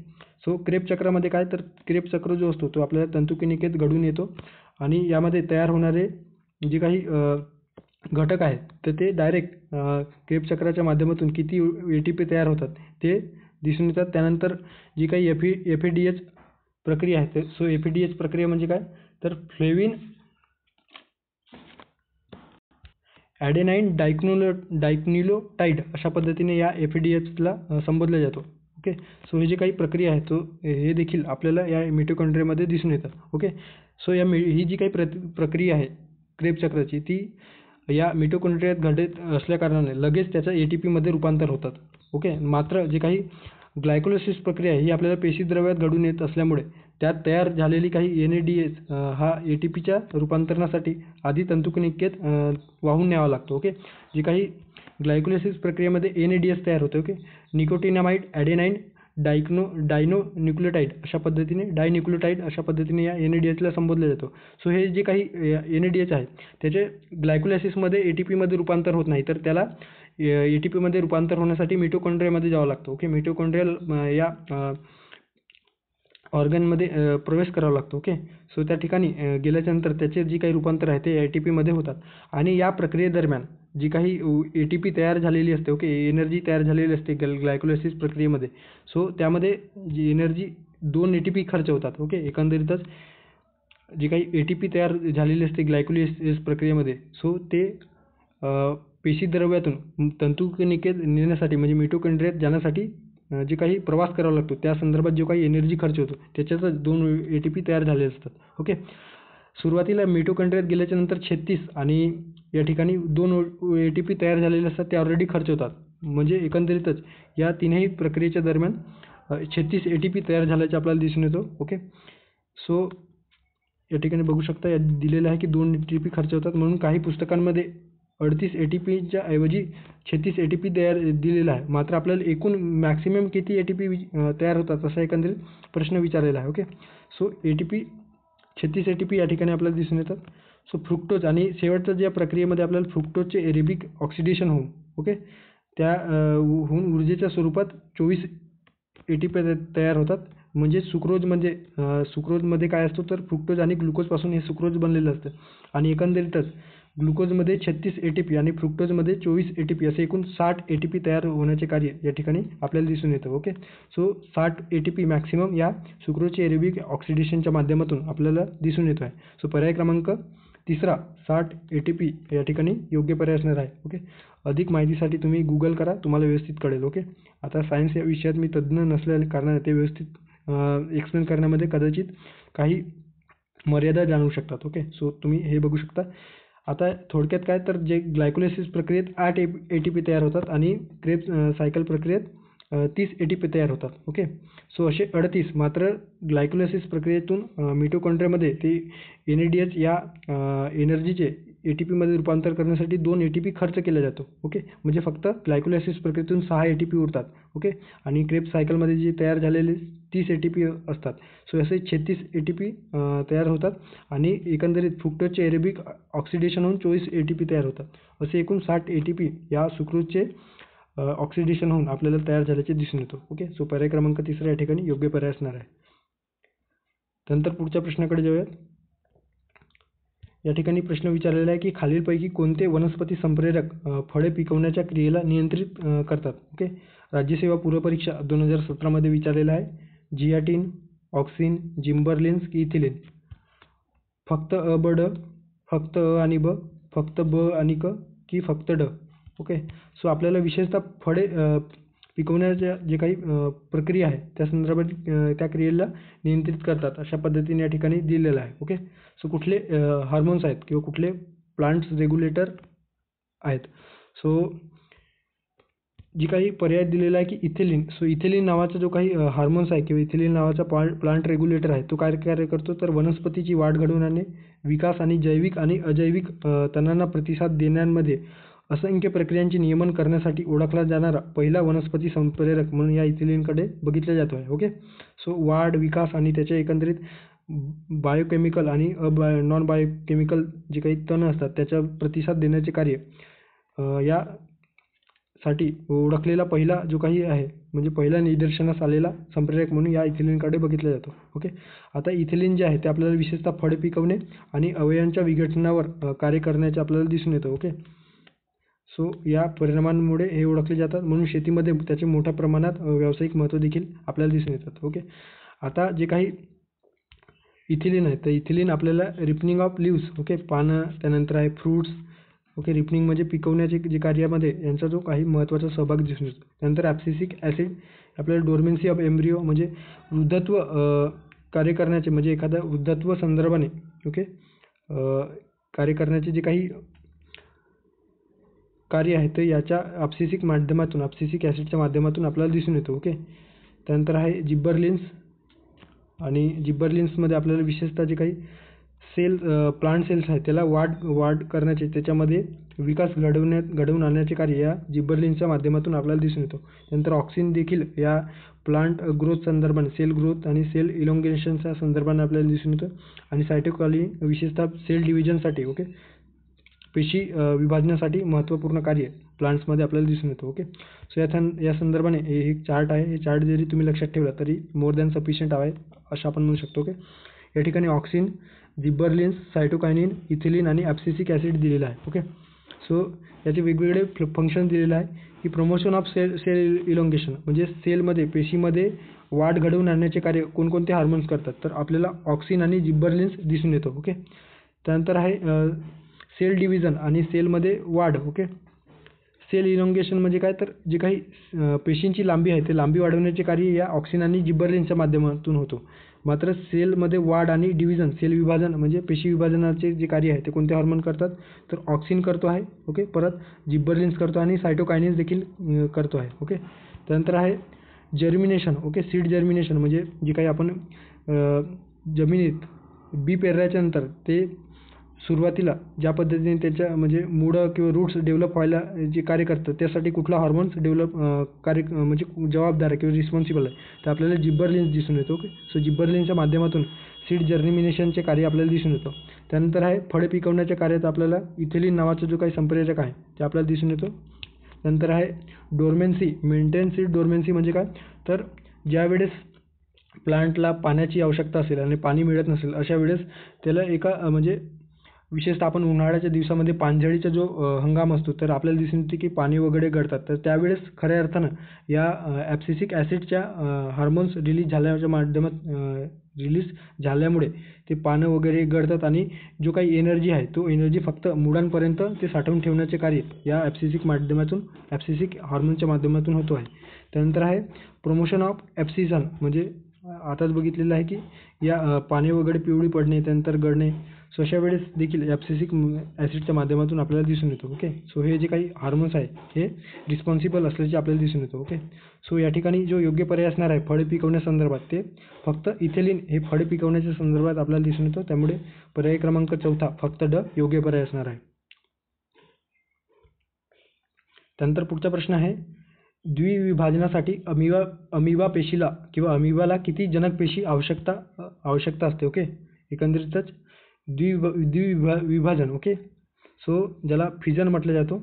सो क्रेब चक्रामध्ये काय तर क्रेब चक्र जो असतो तो आपल्याला तंतुकणिकेत घडून येतो आणि यामध्ये तयार होणारे जे काही घटक आहेत तर ते डायरेक्ट क्रेब चक्राच्या माध्यमातून किती ATP तयार होतात ते दिसून येतात. त्यानंतर जी काही FADH प्रक्रिया आहे, सो FADH प्रक्रिया म्हणजे काय तर फ्लेविन ॲडेनाईन डायन्यूक्लियोटाइड अशा पद्धतीने या FADHला संबोधलं जातो. ओके, सो ही जी काही प्रक्रिया आहे तो हे देखील आपल्याला या मिटोकॉन्ड्रियामध्ये दिसून येतात. ओके, सो ही जी काही प्रक्रिया आहे क्रेब चक्राची ती या मिटोकॉन्ड्रियात घडत असल्याकारणाने लगेच त्याच्या ATP मध्ये रूपांतर होतात. ओके, मात्र जे काही ग्लायकोलायसिस प्रक्रिया ही आपल्याला पेशीद्रव्यात घडून येत असल्यामुळे त्यात तयार झालेली काही NADH हा ATPच्या रूपांतरणासाठी आधी तंतुकणिकेत वाहून न्यावा लागतो. ओके, जी काही ग्लायकोलिसिस प्रक्रियेमध्ये NADH तयार होते. ओके, निकोटिनामाइड, ॲडेनाइन, डायन्यूक्लियोटाइड अशा पद्धतीने या NADH ला संबोधलं जातं. सो हे जे काही NADH आहे त्याचे ग्लायकोलिसिसमध्ये ATPमध्ये रूपांतर होत नाही, तर त्याला ATPमध्ये रूपांतर होण्यासाठी मिटोकॉन्ड्रियामध्ये जावं लागतं. ओके, मिटोकॉन्ड्रियल या ऑर्गनमध्ये प्रवेश करावा लागतो. ओके, सो त्या ठिकाणी गेल्याच्यानंतर त्याचे जी काही रूपांतर आहे ते ATPमध्ये होतात आणि या प्रक्रियेदरम्यान जी काही ATP तयार झालेली असते, ओके, एनर्जी तयार झालेली असते ग्लायकोलिसिस प्रक्रियेमध्ये. सो त्यामध्ये जी एनर्जी 2 ATP खर्च होतात. ओके, एकंदरीतच जी काही ATP तयार झालेली असते ग्लायकोलिसिस प्रक्रियेमध्ये, सो ते पेशीद्रव्यातून तंतुकणिकेत नेण्यासाठी म्हणजे मिटोकॉन्ड्रियात जाण्यासाठी जे काही प्रवास करावा लागतो त्या संदर्भात जो काही एनर्जी खर्च होतो त्याच्यातच 2 ATP तयार झालेले असतात. ओके, सुरुवातीला मिटोकॉन्ड्रियात गेल्याच्या नंतर 36 आणि या ठिकाणी 2 ATP तयार झालेले असतात, ते ऑलरेडी खर्च होतात. म्हणजे एकंदरीतच या तीनही प्रक्रियेच्या दरम्यान 36 ATP तयार झाल्याचे आपल्याला दिसून येतो. ओके, सो या ठिकाणी बघू शकता यात दिलेलं आहे की 2 ATP खर्च होतात, म्हणून काही पुस्तकांमध्ये 38 ATPच्या ऐवजी 36 ATP दिलेला आहे. मात्र आपल्याला एकूण मॅक्सिमम किती ATP तयार होतात असा एकंदरीत प्रश्न विचारलेला आहे. ओके, सो 36 ATP या ठिकाणी आपल्याला दिसून येतात. सो फ्रुक्टोज आणि शेवटच्या ज्या प्रक्रियेमध्ये आपल्याला फ्रुक्टोजचे एरेबिक ऑक्सिडेशन होऊन, ओके, त्या होऊन ऊर्जेच्या स्वरूपात 24 ATP तयार होतात. म्हणजे सुक्रोजमध्ये काय असतो तर फ्रुक्टोज आणि ग्लुकोजपासून हे सुक्रोज बनलेलं असतं आणि एकंदरीतच ग्लुकोजमध्ये 36 ATP आणि फ्रुक्टोजमध्ये 24 ATP असे एकूण 60 ATP तयार होण्याचे कार्य या ठिकाणी आपल्याला दिसून येतं. ओके, सो 60 ATP मॅक्सिमम या सुक्रोजचे एरेबिक ऑक्सिडेशनच्या माध्यमातून आपल्याला दिसून येतो आहे. सो पर्याय क्रमांक तिसरा 60 ATP या ठिकाणी योग्य पर्याय असणार आहे. ओके, अधिक माहितीसाठी तुम्ही गुगल करा, तुम्हाला व्यवस्थित कळेल. ओके, आता सायन्स या विषयात मी तज्ज्ञ नसल्या कारणाने ते व्यवस्थित एक्सप्लेन करण्यामध्ये कदाचित काही मर्यादा जाणवू शकतात. ओके, सो तुम्ही हे बघू शकता. आता थोडक्यात काय तर जे ग्लायकोलिसिस प्रक्रियेत 8 ATP तयार होतात आणि क्रेब्स सायकल प्रक्रियेत 30 ATP तयार होतात. ओके, सो असे 38. मात्र ग्लायकोलिसिस प्रक्रियेतून मिटोकॉन्ड्रियामध्ये ते NADH या एनर्जीचे ATPमध्ये रूपांतर करण्यासाठी 2 ATP खर्च केला जातो. ओके, म्हणजे फक्त ग्लायकोलिसिस प्रक्रियेतून 6 ATP उरतात. ओके, आणि क्रेब्स सायकलमध्ये जे तयार झालेले 30 ATP असतात. सो असे 36 ATP तयार होतात आणि एकंदरीत फ्रुक्टोजचे एरेबिक ऑक्सिडेशन होऊन 24 ATP तयार होतात. असे एकूण 60 ATP या सुक्रोजचे ऑक्सिडेशन होऊन आपल्याला तयार झाल्याचे दिसून येतो. ओके, सो पर्याय क्रमांक तिसरा या ठिकाणी योग्य पर्याय असणार आहे. त्यानंतर पुढच्या प्रश्नाकडे जाऊयात. या ठिकाणी प्रश्न विचारलेला आहे की खालीलपैकी कोणते वनस्पती संप्रेरक फळे पिकवण्याच्या क्रियेला नियंत्रित करतात. ओके, राज्यसेवा पूर्वपरीक्षा 2017 मध्ये विचारलेला आहे. झियाटिन, ऑक्सिन, जिम्बरलिन्स की इथिलिन. फक्त अ, ब, ड, फक्त अ आणि ब, फक्त ब आणि क की फक्त ड. ओके, सो आपल्याला विशेषतः फळे पिकवण्याच्या जे काही प्रक्रिया आहे त्या संदर्भात त्या क्रियेला नियंत्रित करतात अशा पद्धतीने या ठिकाणी दिलेलं आहे. ओके, सो कुठले हार्मोन्स आहेत किंवा कुठले प्लांट्स रेग्युलेटर आहेत. सो जी काही पर्याय दिलेला आहे की इथिलिन. सो इथिलिन नावाचा जो काही हार्मोन्स आहे किंवा इथिलिन नावाचा प्लांट रेग्युलेटर आहे तो काय कार्य करतो तर वनस्पतीची वाढ घडवून आणणे, विकास आणि जैविक आणि अजैविक तणांना प्रतिसाद देण्यामध्ये असंख्य प्रक्रियांचे नियमन करण्यासाठी ओळखला जाणारा पहिला वनस्पती संप्रेरक म्हणून या इथिलिनकडे बघितलं जातो आहे. ओके, सो वाढ, विकास आणि त्याच्या एकंदरीत बायोकेमिकल आणि नॉन बायोकेमिकल जे काही तण असतात त्याचा प्रतिसाद देण्याचे कार्य यासाठी ओळखलेला पहिला जो काही आहे म्हणजे पहिला निदर्शनास आलेला संप्रेरक म्हणून या इथिलिनकडे बघितला जातो. ओके, आता इथिलिन जे आहे ते आपल्याला विशेषतः फळे पिकवणे आणि अवयवांच्या विघटनावर कार्य करण्याचे आपल्याला दिसून येतं. ओके, सो या परिणामांमुळे हे ओळखले जातात म्हणून शेतीमध्ये त्याचे मोठ्या प्रमाणात व्यावसायिक महत्त्व देखील आपल्याला दिसून येतात. ओके, आता जे काही इथिलिन आहे तर इथिलिन आपल्याला रिपनिंग ऑफ लिव्स, ओके, पानं, त्यानंतर आहे फ्रुट्स, ओके, रिपनिंग म्हणजे पिकवण्याचे जे कार्यामध्ये यांचा जो काही महत्त्वाचा सहभाग दिसून येतो. त्यानंतर ॲब्सिसिक ॲसिड आपल्याला डोर्मेन्सी ऑफ एम्ब्रिओ म्हणजे वृद्धत्व कार्य करण्याचे म्हणजे एखाद्या वृद्धत्व संदर्भाने, ओके, कार्य करण्याचे जे काही कार्य आहे ते याच्या ॲब्सिसिक ॲसिडच्या माध्यमातून आपल्याला दिसून येतो. ओके, त्यानंतर आहे जिब्बरलिन्स आणि जिबरलिन्समध्ये आपल्याला विशेषतः जे काही प्लांट सेल्स आहेत त्याला वाढ करण्याचे, त्याच्यामध्ये विकास घडवून आणण्याचे कार्य या जिबरलिन्सच्या माध्यमातून आपल्याला दिसून येतो. त्यानंतर ऑक्सिन देखील या प्लांट ग्रोथ संदर्भाने, सेल ग्रोथ आणि सेल इलॉंगेशनच्या संदर्भाने आपल्याला दिसून येतं. आणि सायटोकायनिन विशेषतः सेल डिव्हिजनसाठी, ओके, पेशी विभाजनासाठी महत्त्वपूर्ण कार्य प्लांट्समध्ये आपल्याला दिसून येतो. ओके, सो या संदर्भाने हे एक चार्ट आहे. हे चार्ट जरी तुम्ही लक्षात ठेवला तरी मोर दॅन सफिशियंट आहे असं आपण म्हणू शकतो. ओके, या ठिकाणी ऑक्सिन, जिबरलिन्स, सायटोकायनिन, इथिलीन आणि ॲब्सिसिक ॲसिड दिलेला आहे. ओके, सो याचे वेगवेगळे फंक्शन दिलेले आहे की प्रमोशन ऑफ सेल इलॉंगेशन, म्हणजे सेलमध्ये, पेशीमध्ये वाढ घडवून आणण्याचे कार्य कोणकोणते हार्मोन्स करतात, तर आपल्याला ऑक्सिन आणि जिबरलिन्स दिसून येतो. ओके, त्यानंतर आहे सेल डिव्हिजन आणि सेलमध्ये वाढ. ओके, सेल इलॉंगेशन म्हणजे काय, तर जे काही पेशींची लांबी आहे ते लांबी वाढवण्याचे कार्य या ऑक्सिन आणि जिबरलिन्सच्या माध्यमातून होतो. मात्र सेलमध्ये वाढ आणि डिव्हिजन, सेल विभाजन म्हणजे पेशी विभाजनाचे जे कार्य आहे ते कोणते हार्मोन करतात, तर ऑक्सिन करतो आहे. ओके, परत जिबरलिन्स करतो आणि सायटोकायनिन्स देखील करतो आहे. ओके, त्यानंतर आहे जर्मिनेशन. ओके, सीड जर्मिनेशन म्हणजे जे काही आपण जमिनीत बी पेरल्याच्या नंतर ते सुरुवातीला ज्या पद्धतीने त्याच्या म्हणजे मुळं किंवा रूट्स डेव्हलप व्हायला जे कार्य करतं त्यासाठी कुठला हार्मोन्स कार्य म्हणजे जबाबदार आहे किंवा रिस्पॉन्सिबल आहे, तर आपल्याला जिबरलिन्स दिसून येतो. ओके, सो जिबरलिन्सच्या माध्यमातून सीड जर्मिनेशनचे कार्य आपल्याला दिसून येतं. त्यानंतर आहे फळे पिकवण्याच्या कार्यात आपल्याला इथिलीन नावाचा जो काही संप्रेरक आहे ते आपल्याला दिसून येतो. नंतर आहे डोर्मेन्सी, मेंटेन सीड डोर्मेन्सी म्हणजे काय, तर ज्यावेळेस प्लांटला पाण्याची आवश्यकता असेल आणि पाणी मिळत नसेल अशा वेळेस त्याला एका म्हणजे विशेषतः आपण उन्हाळ्याच्या दिवसामध्ये पानझडीचा जो हंगाम असतो तर आपल्याला दिसून येते की पाणी वगैरे गळतात, तर त्यावेळेस खऱ्या अर्थानं या ॲब्सिसिक ॲसिडच्या हार्मोन्स रिलीज झाल्यामुळे ते पानं वगैरे गळतात आणि जो काही एनर्जी आहे तो एनर्जी फक्त मुळांपर्यंत ते साठवून ठेवण्याचे कार्य या ॲब्सिसिक हार्मोनच्या माध्यमातून होतो आहे. त्यानंतर आहे प्रमोशन ऑफ ॲब्सिसन, म्हणजे आताच बघितलेलं आहे की या पाने वगैरे पिवळी पडणे, त्यानंतर गळणे, सो अशा वेळेस देखील ॲब्सिसिक ॲसिडच्या माध्यमातून आपल्याला दिसून येतो. ओके, सो हे जे काही हार्मोन्स आहे हे रिस्पॉन्सिबल असल्याचे आपल्याला दिसून येतो. ओके, सो या ठिकाणी जो योग्य पर्याय असणार आहे फळे पिकवण्यासंदर्भात ते फक्त इथिलीन हे फळे पिकवण्याच्या संदर्भात आपल्याला दिसून येतो. त्यामुळे पर्याय क्रमांक 4 फक्त ड योग्य पर्याय असणार आहे. त्यानंतर पुढचा प्रश्न आहे, द्विविभाजनासाठी अमिबा पेशीला किंवा अमिबाला किती जनक पेशी आवश्यकता असते. ओके, एकंदरीतच द्विविभाजन. ओके, सो ज्याला फिजन म्हटलं जातो,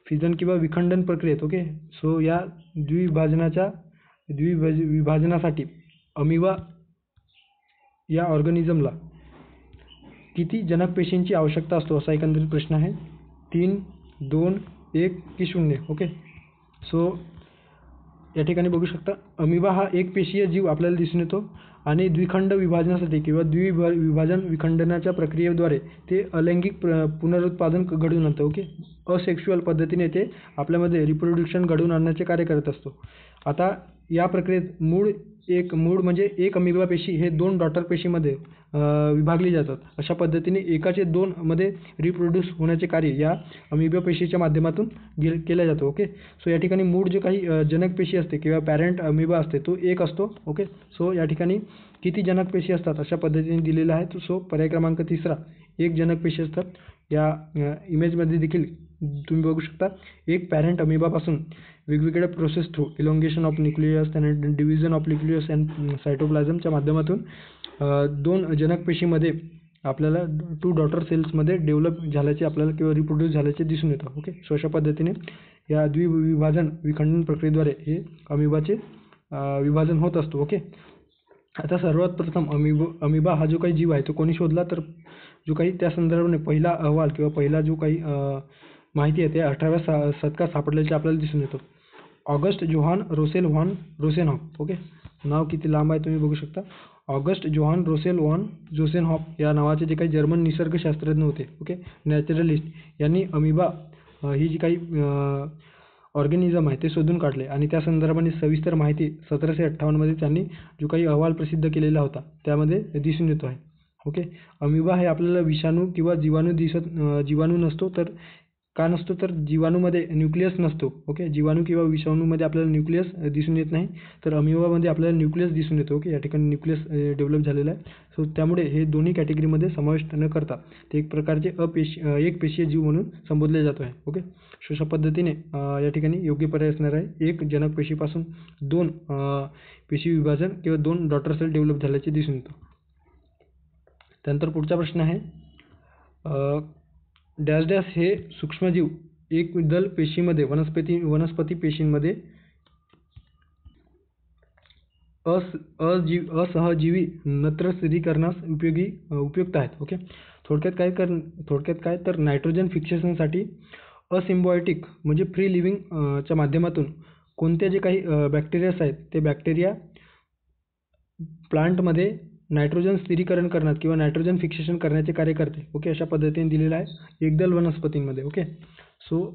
फिजन किंवा विखंडन प्रक्रियेत. ओके, सो या विभाजनासाठी अमिबा या ऑर्गॅनिझमला किती जनक पेशींची आवश्यकता असतो असा एकंदरीत प्रश्न आहे. 3, 2, 1 की 0. ओके, सो या ठिकाणी बघू शकता अमिबा हा एक पेशीय जीव आपल्याला दिसून येतो आणि द्विखंड विभाजनासाठी किंवा द्विविभाजन विखंडनाच्या प्रक्रियेद्वारे ते अलैंगिक पुनरुत्पादन घडवून आणतं. ओके, असेक्शुअल पद्धतीने ते आपल्यामध्ये रिप्रोडक्शन घडवून आणण्याचे कार्य करत असतो. आता या प्रक्रियेत मूळ म्हणजे एक अमिबा पेशी हे 2 डॉटर पेशीमध्ये विभागली जातात. अशा पद्धतीने एकाचे 2 मध्ये रिप्रोड्यूस होण्याचे कार्य या अमिबा पेशीच्या माध्यमातून केलं जातं. ओके, सो या ठिकाणी मूळ जे काही जनक पेशी असते किंवा पॅरेंट अमिबा असते तो एक असतो. ओके, सो या ठिकाणी किती जनक पेशी असतात अशा पद्धतीने दिलेलं आहे. सो पर्याय क्रमांक 3 एक जनक पेशी असतात. या इमेजमध्ये देखील तुम्ही बघू शकता एक पॅरेंट अमिबापासून वेगवेगळ्या process through elongation of nucleus, त्यानंतर डिव्हिजन ऑफ न्यूक्लियस अँड सायटोप्लाझमच्या माध्यमातून 2 जनक पेशीमध्ये आपल्याला 2 डॉटर सेल्समध्ये डेव्हलप झाल्याचे आपल्याला किंवा रिप्रोड्यूस झाल्याचे दिसून येतं. ओके, सो अशा पद्धतीने या द्विविभाजन विखंडन प्रक्रियेद्वारे हे अमिबाचे विभाजन होत असतो. ओके, आता सर्वात प्रथम अमिबा हा जो काही जीव आहे तो कोणी शोधला, तर जो काही त्या संदर्भाने पहिला अहवाल किंवा पहिला जो काही माहिती आहे ते 18व्या शतकात सापडल्याचे आपल्याला दिसून येतो. August Johann Rosel von Rosenhof. Okay, नाव किती लांब आहे तुम्ही बघू शकता. August Johann Rosel von Rosenhof या नावाचे जे काही जर्मन निसर्गशास्त्रज्ञ होते. ओके, नॅचरलिस्ट, यांनी अमिबा ही जी काही ऑर्गॅनिझम आहे ते शोधून काढले आणि त्या संदर्भाने सविस्तर माहिती 1758 मध्ये त्यांनी जो काही अहवाल प्रसिद्ध केलेला होता त्यामध्ये दिसून येतो आहे. ओके, अमिबा हे आपल्याला विषाणू किंवा जीवाणू नसतो, तर का नसतो तर जीवाणूमध्ये न्यूक्लियस नसतो. ओके, जीवाणू किंवा विषाणूमध्ये आपल्याला न्यूक्लियस दिसून येत नाही, तर अमिबामध्ये आपल्याला न्यूक्लियस दिसून येतो. ओके, या ठिकाणी न्यूक्लियस डेव्हलप झालेला आहे. सो त्यामुळे हे दोन्ही कॅटेगरीमध्ये समाविष्ट न करता ते एक प्रकारचे एकपेशीय जीव म्हणून संबोधले जातो आहे. ओके, सो अशा पद्धतीने या ठिकाणी योग्य पर्याय असणार आहे. एक जनक पेशीपासून 2 पेशी विभाजन किंवा 2 डॉटर सेल डेव्हलप झाल्याचे दिसून येतो. त्यानंतर पुढचा प्रश्न आहे, डॅश डॅश हे सूक्ष्मजीव एकद्दल पेशीमध्ये वनस्पती पेशींमध्ये असहजीवी नत्र स्थिरीकरणास उपयुक्त आहेत. ओके, थोडक्यात काय तर नायट्रोजन फिक्सेशनसाठी असिम्बायोटिक म्हणजे फ्री लिव्हिंग च्या माध्यमातून कोणते जे काही बॅक्टेरियाज आहेत ते बॅक्टेरिया प्लांटमध्ये नायट्रोजन स्थिरीकरण करण्यात किंवा नायट्रोजन फिक्सेशन करण्याचे कार्य करते. ओके, अशा पद्धतीने दिलेलं आहे एकदल वनस्पतींमध्ये. ओके, सो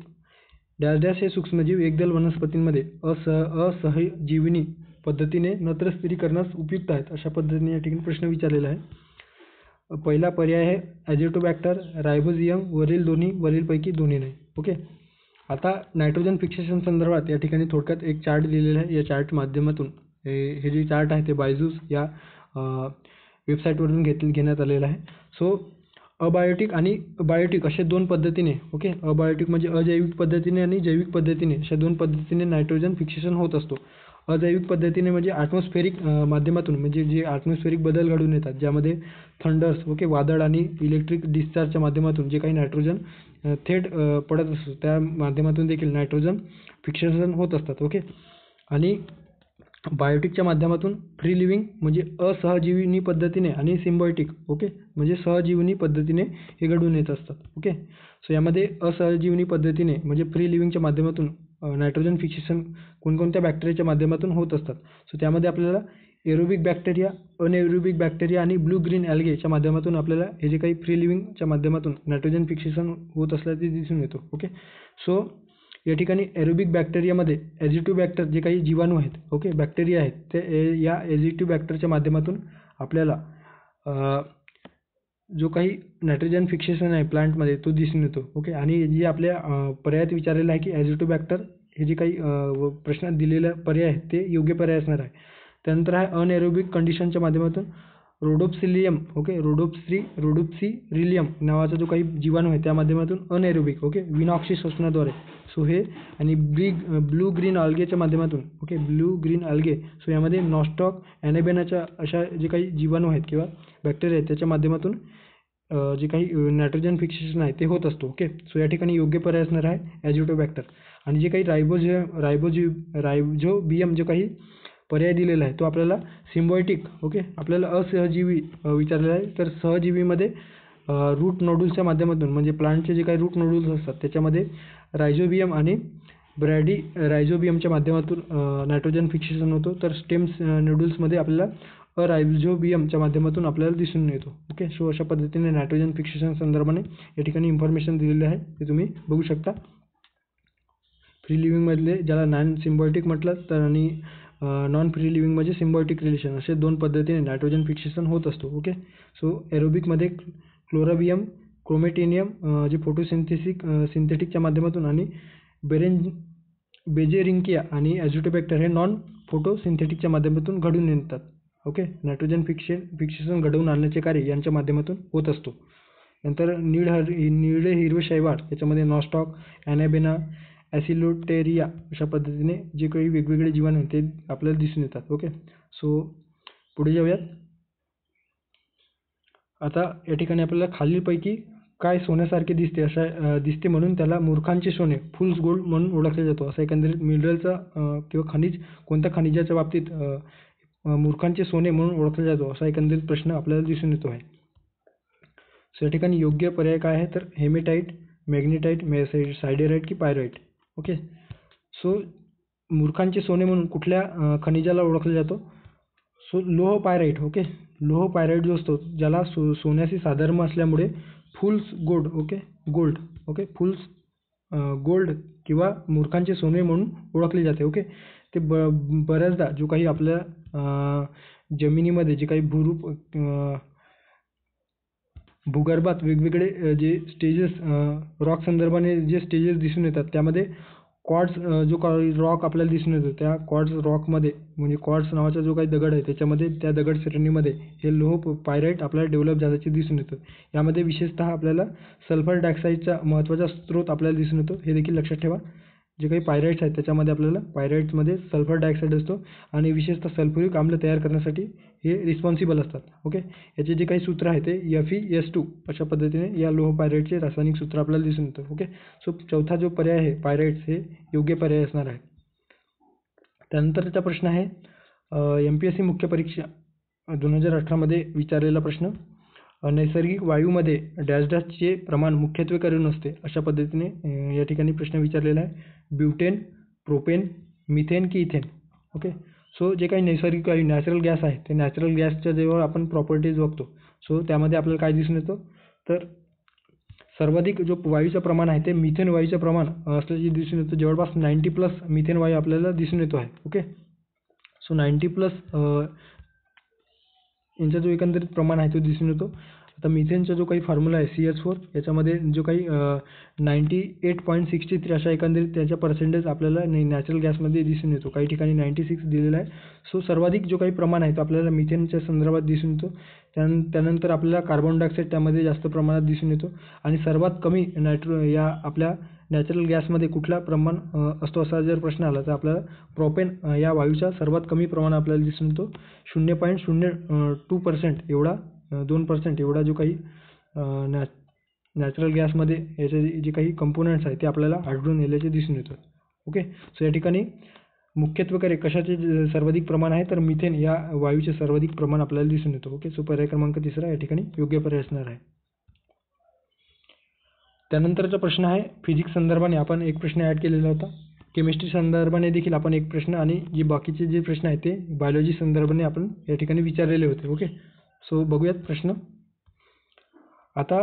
डॅश डॅश हे सूक्ष्मजीव एकदल वनस्पतींमध्ये असहजीविनी पद्धतीने नत्र स्थिरीकरणास उपयुक्त आहेत. अशा पद्धतीने या ठिकाणी प्रश्न विचारलेला आहे. पहिला पर्याय आहे ॲझिटोबॅक्टर, रायझोबियम, वरीलपैकी दोन्ही नाही. ओके, आता नायट्रोजन फिक्सेशन संदर्भात या ठिकाणी थोडक्यात एक चार्ट दिलेला आहे. या चार्ट माध्यमातून हे जे चार्ट आहे ते बायजूस या वेबसाईटवरून घेण्यात आलेलं आहे. सो अबायोटिक आणि बायोटिक अशा 2 पद्धतीने, ओके, अबायोटिक म्हणजे अजैविक पद्धतीने आणि जैविक पद्धतीने अशा 2 पद्धतीने नायट्रोजन फिक्सेशन होत असतो. अजैविक पद्धतीने म्हणजे ॲटमॉस्फेरिक माध्यमातून, म्हणजे जे ॲटमॉस्फेरिक बदल घडून येतात ज्यामध्ये थंडर्स, ओके, वादळ आणि इलेक्ट्रिक डिस्चार्जच्या माध्यमातून जे काही नायट्रोजन थेट पडत असतो त्या माध्यमातून देखील नायट्रोजन फिक्सेशन होत असतात. ओके, आणि बायोटिकच्या माध्यमातून फ्री लिव्हिंग म्हणजे असहजीविनी पद्धतीने आणि सिम्बायोटिक, ओके, म्हणजे सहजीवनी पद्धतीने हे घडून येत असतात. ओके, सो यामध्ये असहजीवनी पद्धतीने म्हणजे फ्री लिव्हिंगच्या माध्यमातून नायट्रोजन फिक्सेशन कोणकोणत्या बॅक्टेरियाच्या माध्यमातून होत असतात. सो त्यामध्ये आपल्याला एरोबिक बॅक्टेरिया, अनएरोबिक बॅक्टेरिया आणि ब्लू ग्रीन ॲल्गेच्या माध्यमातून आपल्याला हे जे काही फ्री लिव्हिंगच्या माध्यमातून नायट्रोजन फिक्सेशन होत असल्याचे दिसून येतो. ओके, सो या ठिकाणी एरोबिक बॅक्टेरियामध्ये ॲझिटोबॅक्टर जे काही जीवाणू आहेत, ओके, बॅक्टेरिया आहेत, ते या ॲझिटोबॅक्टरच्या माध्यमातून आपल्याला जो काही नायट्रोजन फिक्सेशन आहे प्लांटमध्ये तो दिसून येतो. ओके, आणि जे आपल्या पर्यायात विचारलेलं आहे की ॲझिटोबॅक्टर हे जे काही प्रश्नात दिलेलं पर्याय आहे ते योग्य पर्याय असणार आहे. त्यानंतर आहे अनएरोबिक कंडिशनच्या माध्यमातून रोडोप्सिलियम, ओके, रोडोप्सिरिलियम नावाचा जो काही जीवाणू आहे त्या माध्यमातून अनएरोबिक, ओके, विनाऑक्सी श्वसनाद्वारे. सो हे आणि ब्लू ग्रीन अल्गेच्या माध्यमातून, okay, blue green algae. So यामध्ये नॉस्टॉक, ॲनेबेनाच्या अशा जे काही जीवाणू आहेत किंवा बॅक्टेरिया आहेत त्याच्या माध्यमातून जे काही नायट्रोजन फिक्सेशन आहे ते होत असतो. ओके, सो या ठिकाणी योग्य पर्याय असणार आहे ॲझिटोबॅक्टर. आणि जे काही रायझोबियम जो काही पर्याय दिलेला आहे तो आपल्याला सिम्बायोटिक, ओके, आपल्याला असहजीवी विचारलेला आहे. तर सहजीवीमध्ये रूट नोडूल्सच्या माध्यमातून म्हणजे प्लांटचे जे काही रूट नोडूल्स असतात त्याच्यामध्ये रायझोबियम आणि रायझोबियमच्या माध्यमातून नायट्रोजन फिक्सेशन होतो. तर स्टेम नोडूल्समध्ये आपल्याला रायझोबियमच्या माध्यमातून आपल्याला दिसून येतो. ओके, सो अशा पद्धतीने नायट्रोजन फिक्सेशन संदर्भाने या ठिकाणी इन्फॉर्मेशन दिलेली आहे ते तुम्ही बघू शकता. फ्री लिव्हिंगमधले ज्याला नॉन सिम्बायोटिक म्हटलं तर आणि नॉन फ्री लिव्हिंग म्हणजे सिम्बायोटिक रिलेशन असे 2 पद्धतीने नायट्रोजन फिक्सेशन होत असतो. ओके, सो एरोबिकमध्ये क्लोराबियम, क्रोमेटिनियम जे सिंथेटिकच्या माध्यमातून आणि बेजेरिंकिया आणि ॲझिटोबॅक्टर हे नॉन फोटोसिंथेटिकच्या माध्यमातून घडून येतात. ओके, नायट्रोजन फिक्सेशन घडवून आणण्याचे कार्य यांच्या माध्यमातून होत असतो. नंतर निळे हिरवे शैवाल याच्यामध्ये नॉस्टॉक, ॲनेबेना, ॲसिलोटेरिया अशा पद्धतीने जे काही वेगवेगळे जीवाणू आहेत ते आपल्याला दिसून येतात. ओके, सो पुढे जाऊयात. आता या ठिकाणी आपल्याला खालीलपैकी काय सोन्यासारखे दिसते म्हणून त्याला मूर्खांचे सोने, फुल्स गोल्ड म्हणून ओळखले जातो. असं एकंदरीत मिनरलचा किंवा खनिज कोणत्या खनिजाच्या बाबतीत मूर्खांचे सोने म्हणून ओळखले जातो असा एकंदरीत प्रश्न आपल्याला दिसून येतो आहे. सो या ठिकाणी योग्य पर्याय काय आहे तर हेमेटाईट, मॅग्नेटाईट, सायडेराईट की पायराईट. ओके, सो मूर्खांचे सोने म्हणून कुठल्या खनिजाला ओळखले जातो? सो लोह पायराईट. ओके, लोह पायराईट जो असतो ज्याला सोन्याशी साधर्म्य असल्यामुळे फुल्स gold, okay, gold, okay, फुल्स gold किंवा मूर्खांचे सोने म्हणून ओळखले जाते. ओके, ते बऱ्याचदा जो काही आपल्या जमिनीमध्ये जे काही भूरूप भूगर्भात वेगवेगळे जे स्टेजेस रॉक संदर्भाने जे स्टेजेस दिसून येतात त्यामध्ये क्वार्ट्ज जो रॉक आपल्याला दिसून येतो त्या क्वार्ट्ज रॉकमध्ये म्हणजे क्वार्ट्ज नावाचा जो काही दगड आहे त्याच्यामध्ये त्या दगड श्रेणीमध्ये हे लोह पायराईट आपल्याला डेव्हलप झाल्याचे दिसून येतं. यामध्ये विशेषतः आपल्याला सल्फर डायऑक्साईडचा महत्त्वाचा स्रोत आपल्याला दिसून येतो, हे देखील लक्षात ठेवा. जे काही पायराईट्स आहेत त्याच्यामध्ये आपल्याला पायराईट्समध्ये सल्फर डायऑक्साईड असतो आणि विशेषतः सल्फ्युरिक आम्ल तयार करण्यासाठी हे रिस्पॉन्सिबल असतात. ओके, याचे जे काही सूत्र आहे ते Fe2 अशा पद्धतीने या लोह पायराईटचे रासायनिक सूत्र आपल्याला दिसून येतं. ओके, सो चौथा जो पर्याय आहे पायराईट्स हे योग्य पर्याय असणार आहे. त्यानंतरचा प्रश्न आहे MPSC मुख्य परीक्षा 2018 मध्ये विचारलेला प्रश्न. नैसर्गिक वायूमध्ये डॅश डॅशचे प्रमाण मुख्यत्वे करून असते अशा पद्धतीने या ठिकाणी प्रश्न विचारलेला आहे. ब्युटेन, प्रोपेन, मिथेन की इथेन. ओके, सो जे काही नैसर्गिक वायू नॅचरल गॅस आहे ते नॅचरल गॅसच्या जेव्हा आपण प्रॉपर्टीज बघतो सो त्यामध्ये आपल्याला काय दिसून येतं तर सर्वाधिक जो वायूचं प्रमाण आहे ते मिथेन वायूचं प्रमाण असल्याचे दिसून येतं. जवळपास 90+ मिथेन वायू आपल्याला दिसून येतो आहे. ओके, सो 90+ यांचा जो एकंदरीत प्रमाण आहे तो दिसून येतो. आता मिथेनचा जो काही फॉर्म्युला आहे CH4 याच्यामध्ये जो काही 98.63 अशा एकंदरीत त्याचा पर्सेंटेज आपल्याला नॅचरल गॅसमध्ये दिसून येतो. काही ठिकाणी 96 दिलेला आहे. सो सर्वाधिक जो काही प्रमाण आहे तो आपल्याला मिथेनच्या संदर्भात दिसून येतो. त्यानंतर आपल्याला कार्बन डायऑक्साईड त्यामध्ये जास्त प्रमाणात दिसून येतो आणि सर्वात कमी या आपल्या नॅचरल गॅसमध्ये कुठला प्रमाण असतो असा जर प्रश्न आला तर आपल्याला प्रोपेन या वायूचा सर्वात कमी प्रमाण आपल्याला दिसून येतो. 0.02% एवढा 2% एवढा जो काही नॅचरल गॅसमध्ये याचे जे काही कंपोनंट्स आहेत ते आपल्याला आढळून आल्याचे दिसून येतात. ओके, सो या ठिकाणी मुख्यत्वे कशाचे सर्वाधिक प्रमाण आहे तर मिथेन या वायूचे सर्वाधिक प्रमाण आपल्याला दिसून येतो. ओके, सो पर्याय क्रमांक 3 या ठिकाणी योग्य पर्याय असणार आहे. त्यानंतरचा प्रश्न आहे फिजिक्स संदर्भाने आपण एक प्रश्न ॲड केलेला होता. केमिस्ट्री संदर्भाने देखील आपण एक प्रश्न आणि जे बाकीचे जे प्रश्न आहेत ते बायोलॉजी संदर्भाने आपण या ठिकाणी विचारलेले होते. ओके, सो बघूयात प्रश्न. आता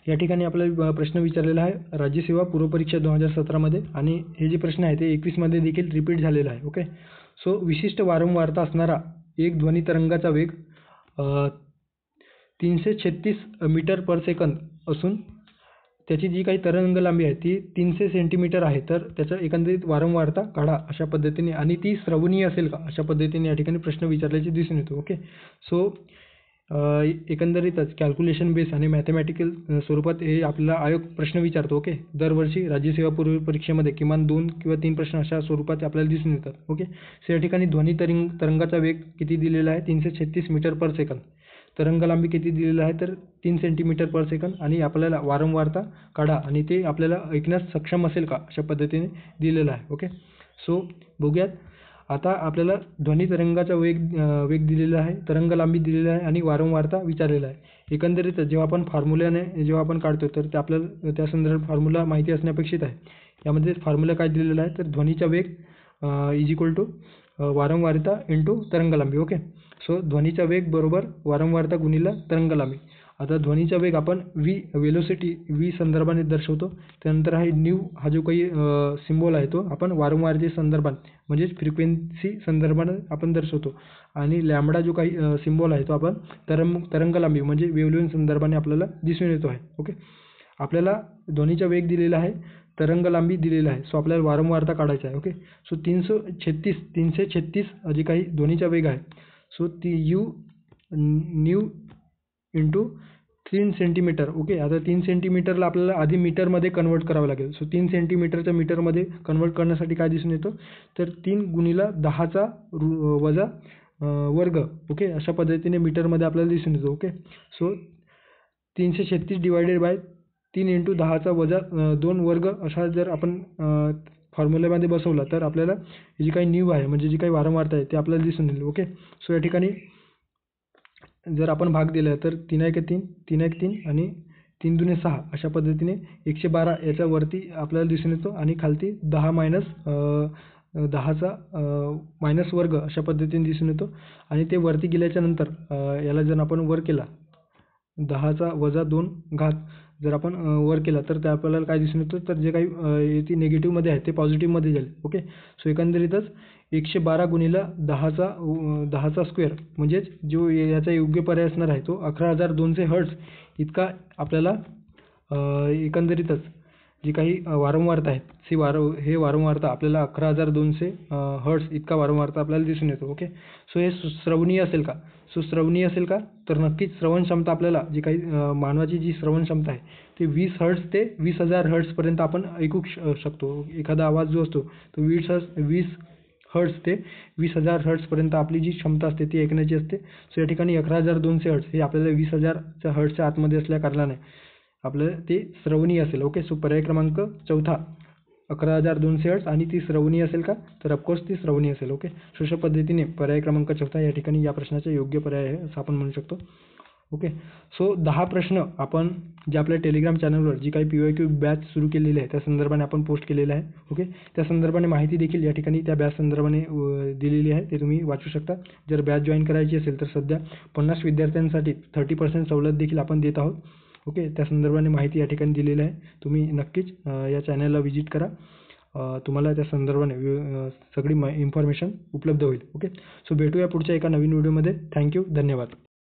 या ठिकाणी आपल्याला प्रश्न विचारलेला आहे राज्यसेवा पूर्वपरीक्षा 2017 मध्ये आणि हे जे प्रश्न आहे ते 21 मध्ये देखील रिपीट झालेला आहे. ओके, सो विशिष्ट वारंवारता असणारा एक ध्वनी तरंगाचा वेग 336 मीटर पर सेकंद असून त्याची जी काही तरंग लांबी आहे ती 300 सेंटीमीटर आहे. तर त्याचं एकंदरीत वारंवारता काढा अशा पद्धतीने आणि ती श्रवणीय असेल का अशा पद्धतीने या ठिकाणी प्रश्न विचारल्याचे दिसून येतो. ओके, सो एकंदरीतच कॅल्क्युलेशन बेस आणि मॅथमॅटिकल स्वरूपात हे आपल्याला आयोग प्रश्न विचारतो. ओके, दरवर्षी राज्यसेवा पूर्व परीक्षेमध्ये किमान 2 किंवा 3 प्रश्न अशा स्वरूपात आपल्याला दिसून येतात. ओके, सो या ठिकाणी ध्वनी तरंगाचा वेग किती दिलेला आहे 336 मीटर पर सेकंद. तरंग लांबी किती दिलेला आहे तर 3 सेंटीमीटर पर सेकंद आणि आपल्याला वारंवारता काढा आणि ते आपल्याला ऐकण्यास सक्षम असेल का अशा पद्धतीने दिलेलं आहे. ओके, सो बघूयात. आता आपल्याला ध्वनी तरंगाचा वेग दिलेला आहे, तरंग लांबी दिलेला आहे आणि वारंवारता विचारलेला आहे. एकंदरीत जेव्हा आपण फॉर्म्युल्याने जेव्हा आपण काढतो तर ते आपल्याला त्या संदर्भात फॉर्म्युला माहिती असणे अपेक्षित आहे. यामध्ये फॉर्म्युला काय दिलेला आहे तर ध्वनीचा वेग = वारंवारता इंटू तरंग लांबी. ओके, सो ध्वनीचा वेग बरोबर वारंवारता गुणिले तरंग लांबी. आता ध्वनीचा वेग आपण वेलोसिटी v संदर्भाने दर्शवतो. त्यानंतर आहे न्यू हा जो काही सिम्बॉल आहे तो आपण वारंवारते संदर्भात म्हणजेच फ्रिक्वेन्सी संदर्भाने आपण दर्शवतो आणि लॅम्बडा जो काही सिम्बॉल आहे तो आपण तरंग लांबी म्हणजे वेव्हलेंथ संदर्भाने आपल्याला दिसून येतो आहे. ओके, आपल्याला ध्वनीचा वेग दिलेला आहे, तरंग लांबी दिलेला आहे. सो आपल्याला वारंवारता काढायचा आहे. ओके, सो 336 जे काही ध्वनीचा वेग आहे सो ती न्यू इंटू 3 सेंटीमीटर. ओके, आता 3 सेंटीमीटरला आपल्याला आधी मीटरमध्ये कन्वर्ट करावं लागेल. सो 3 सेंटीमीटरचं मीटरमध्ये कन्वर्ट करण्यासाठी काय दिसून येतं तर 3 गुणिले 10 वजा वर्ग. ओके, अशा पद्धतीने मीटरमध्ये आपल्याला दिसून येतो. Okay, so 336 divided by 3 into 10 वजा 2 वर्ग असा जर आपण फॉर्म्युल्यामध्ये बसवला तर आपल्याला जी काही न्यू आहे म्हणजे जी काही वारंवारता आहे ते आपल्याला दिसून येईल. ओके, सो या ठिकाणी जर आपण भाग दिला तर 3 × 3 3 × 3 आणि 3 × 6 अशा पद्धतीने 112 याच्या वरती आपल्याला दिसून येतो आणि खालती 10 - 10 वर्ग अशा पद्धतीने दिसून येतो आणि ते वरती गेल्याच्या नंतर याला जर आपण वर केला 10⁻² जर आपण वर केला तर त्या आपल्याला काय दिसून येतं तर जे काही ती निगेटिव्हमध्ये आहे ते पॉझिटिव्हमध्ये जाईल. ओके, सो एकंदरीतच 112 गुणिले 10चा स्क्वेअर म्हणजेच जो याचा योग्य पर्याय असणार आहे तो 11,200 हर्ट्झ इतका आपल्याला एकंदरीतच जी काही वारंवारता आहे हे वारंवारता आपल्याला 11,200 हर्ट्झ इतका वारंवारता आपल्याला दिसून येतो. ओके. सो हे श्रवणीय असेल का? श्रवणीय असेल का? तर नक्कीच श्रवण क्षमता आपल्याला जी काही मानवाची जी श्रवण क्षमता आहे ती 20 हर्ट्झ ते 20,000 हर्ट्झपर्यंत आपण ऐकू शकतो. एखादा आवाज जो असतो तो 20 हर्ट्झ ते 20,000 हर्ट्झपर्यंत आपली जी क्षमता असते ती ऐकण्याची असते. सो या ठिकाणी 11,200 हर्ट्झ हे आपल्याला 20,000 हर्ट्झच्या आतमध्ये असल्या कारणाने आपल्याला ते श्रवणीय असेल. ओके. सो पर्याय क्रमांक चौथा 11,200 हर्ट्झ आणि ती श्रवणीय असेल का? तर ऑफकोर्स ती श्रवणीय असेल. ओके. सो अशा पद्धतीने पर्याय क्रमांक चौथा या ठिकाणी या प्रश्नाचा योग्य पर्याय आहे असं आपण म्हणू शकतो. ओके. सो 10 प्रश्न आपण जे आपल्या टेलिग्राम चॅनलवर जी काही PYQ बॅच सुरू केलेली आहे त्या संदर्भाने आपण पोस्ट केलेलं आहे. ओके. त्या संदर्भाने माहिती देखील या ठिकाणी त्या बॅच संदर्भाने दिलेली आहे, ते तुम्ही वाचू शकता. जर बॅच जॉईन करायची असेल तर सध्या 50 विद्यार्थ्यांसाठी 30% सवलत देखील आपण देत आहोत. ओके. त्या संदर्भाने माहिती या ठिकाणी दिलेली आहे. तुम्ही नक्कीच या चॅनलला व्हिजिट करा. तुम्हाला त्या संदर्भाने सगळी इन्फॉर्मेशन उपलब्ध होईल. ओके. सो भेटूया पुढच्या एका नवीन व्हिडिओमध्ये. थँक्यू. धन्यवाद.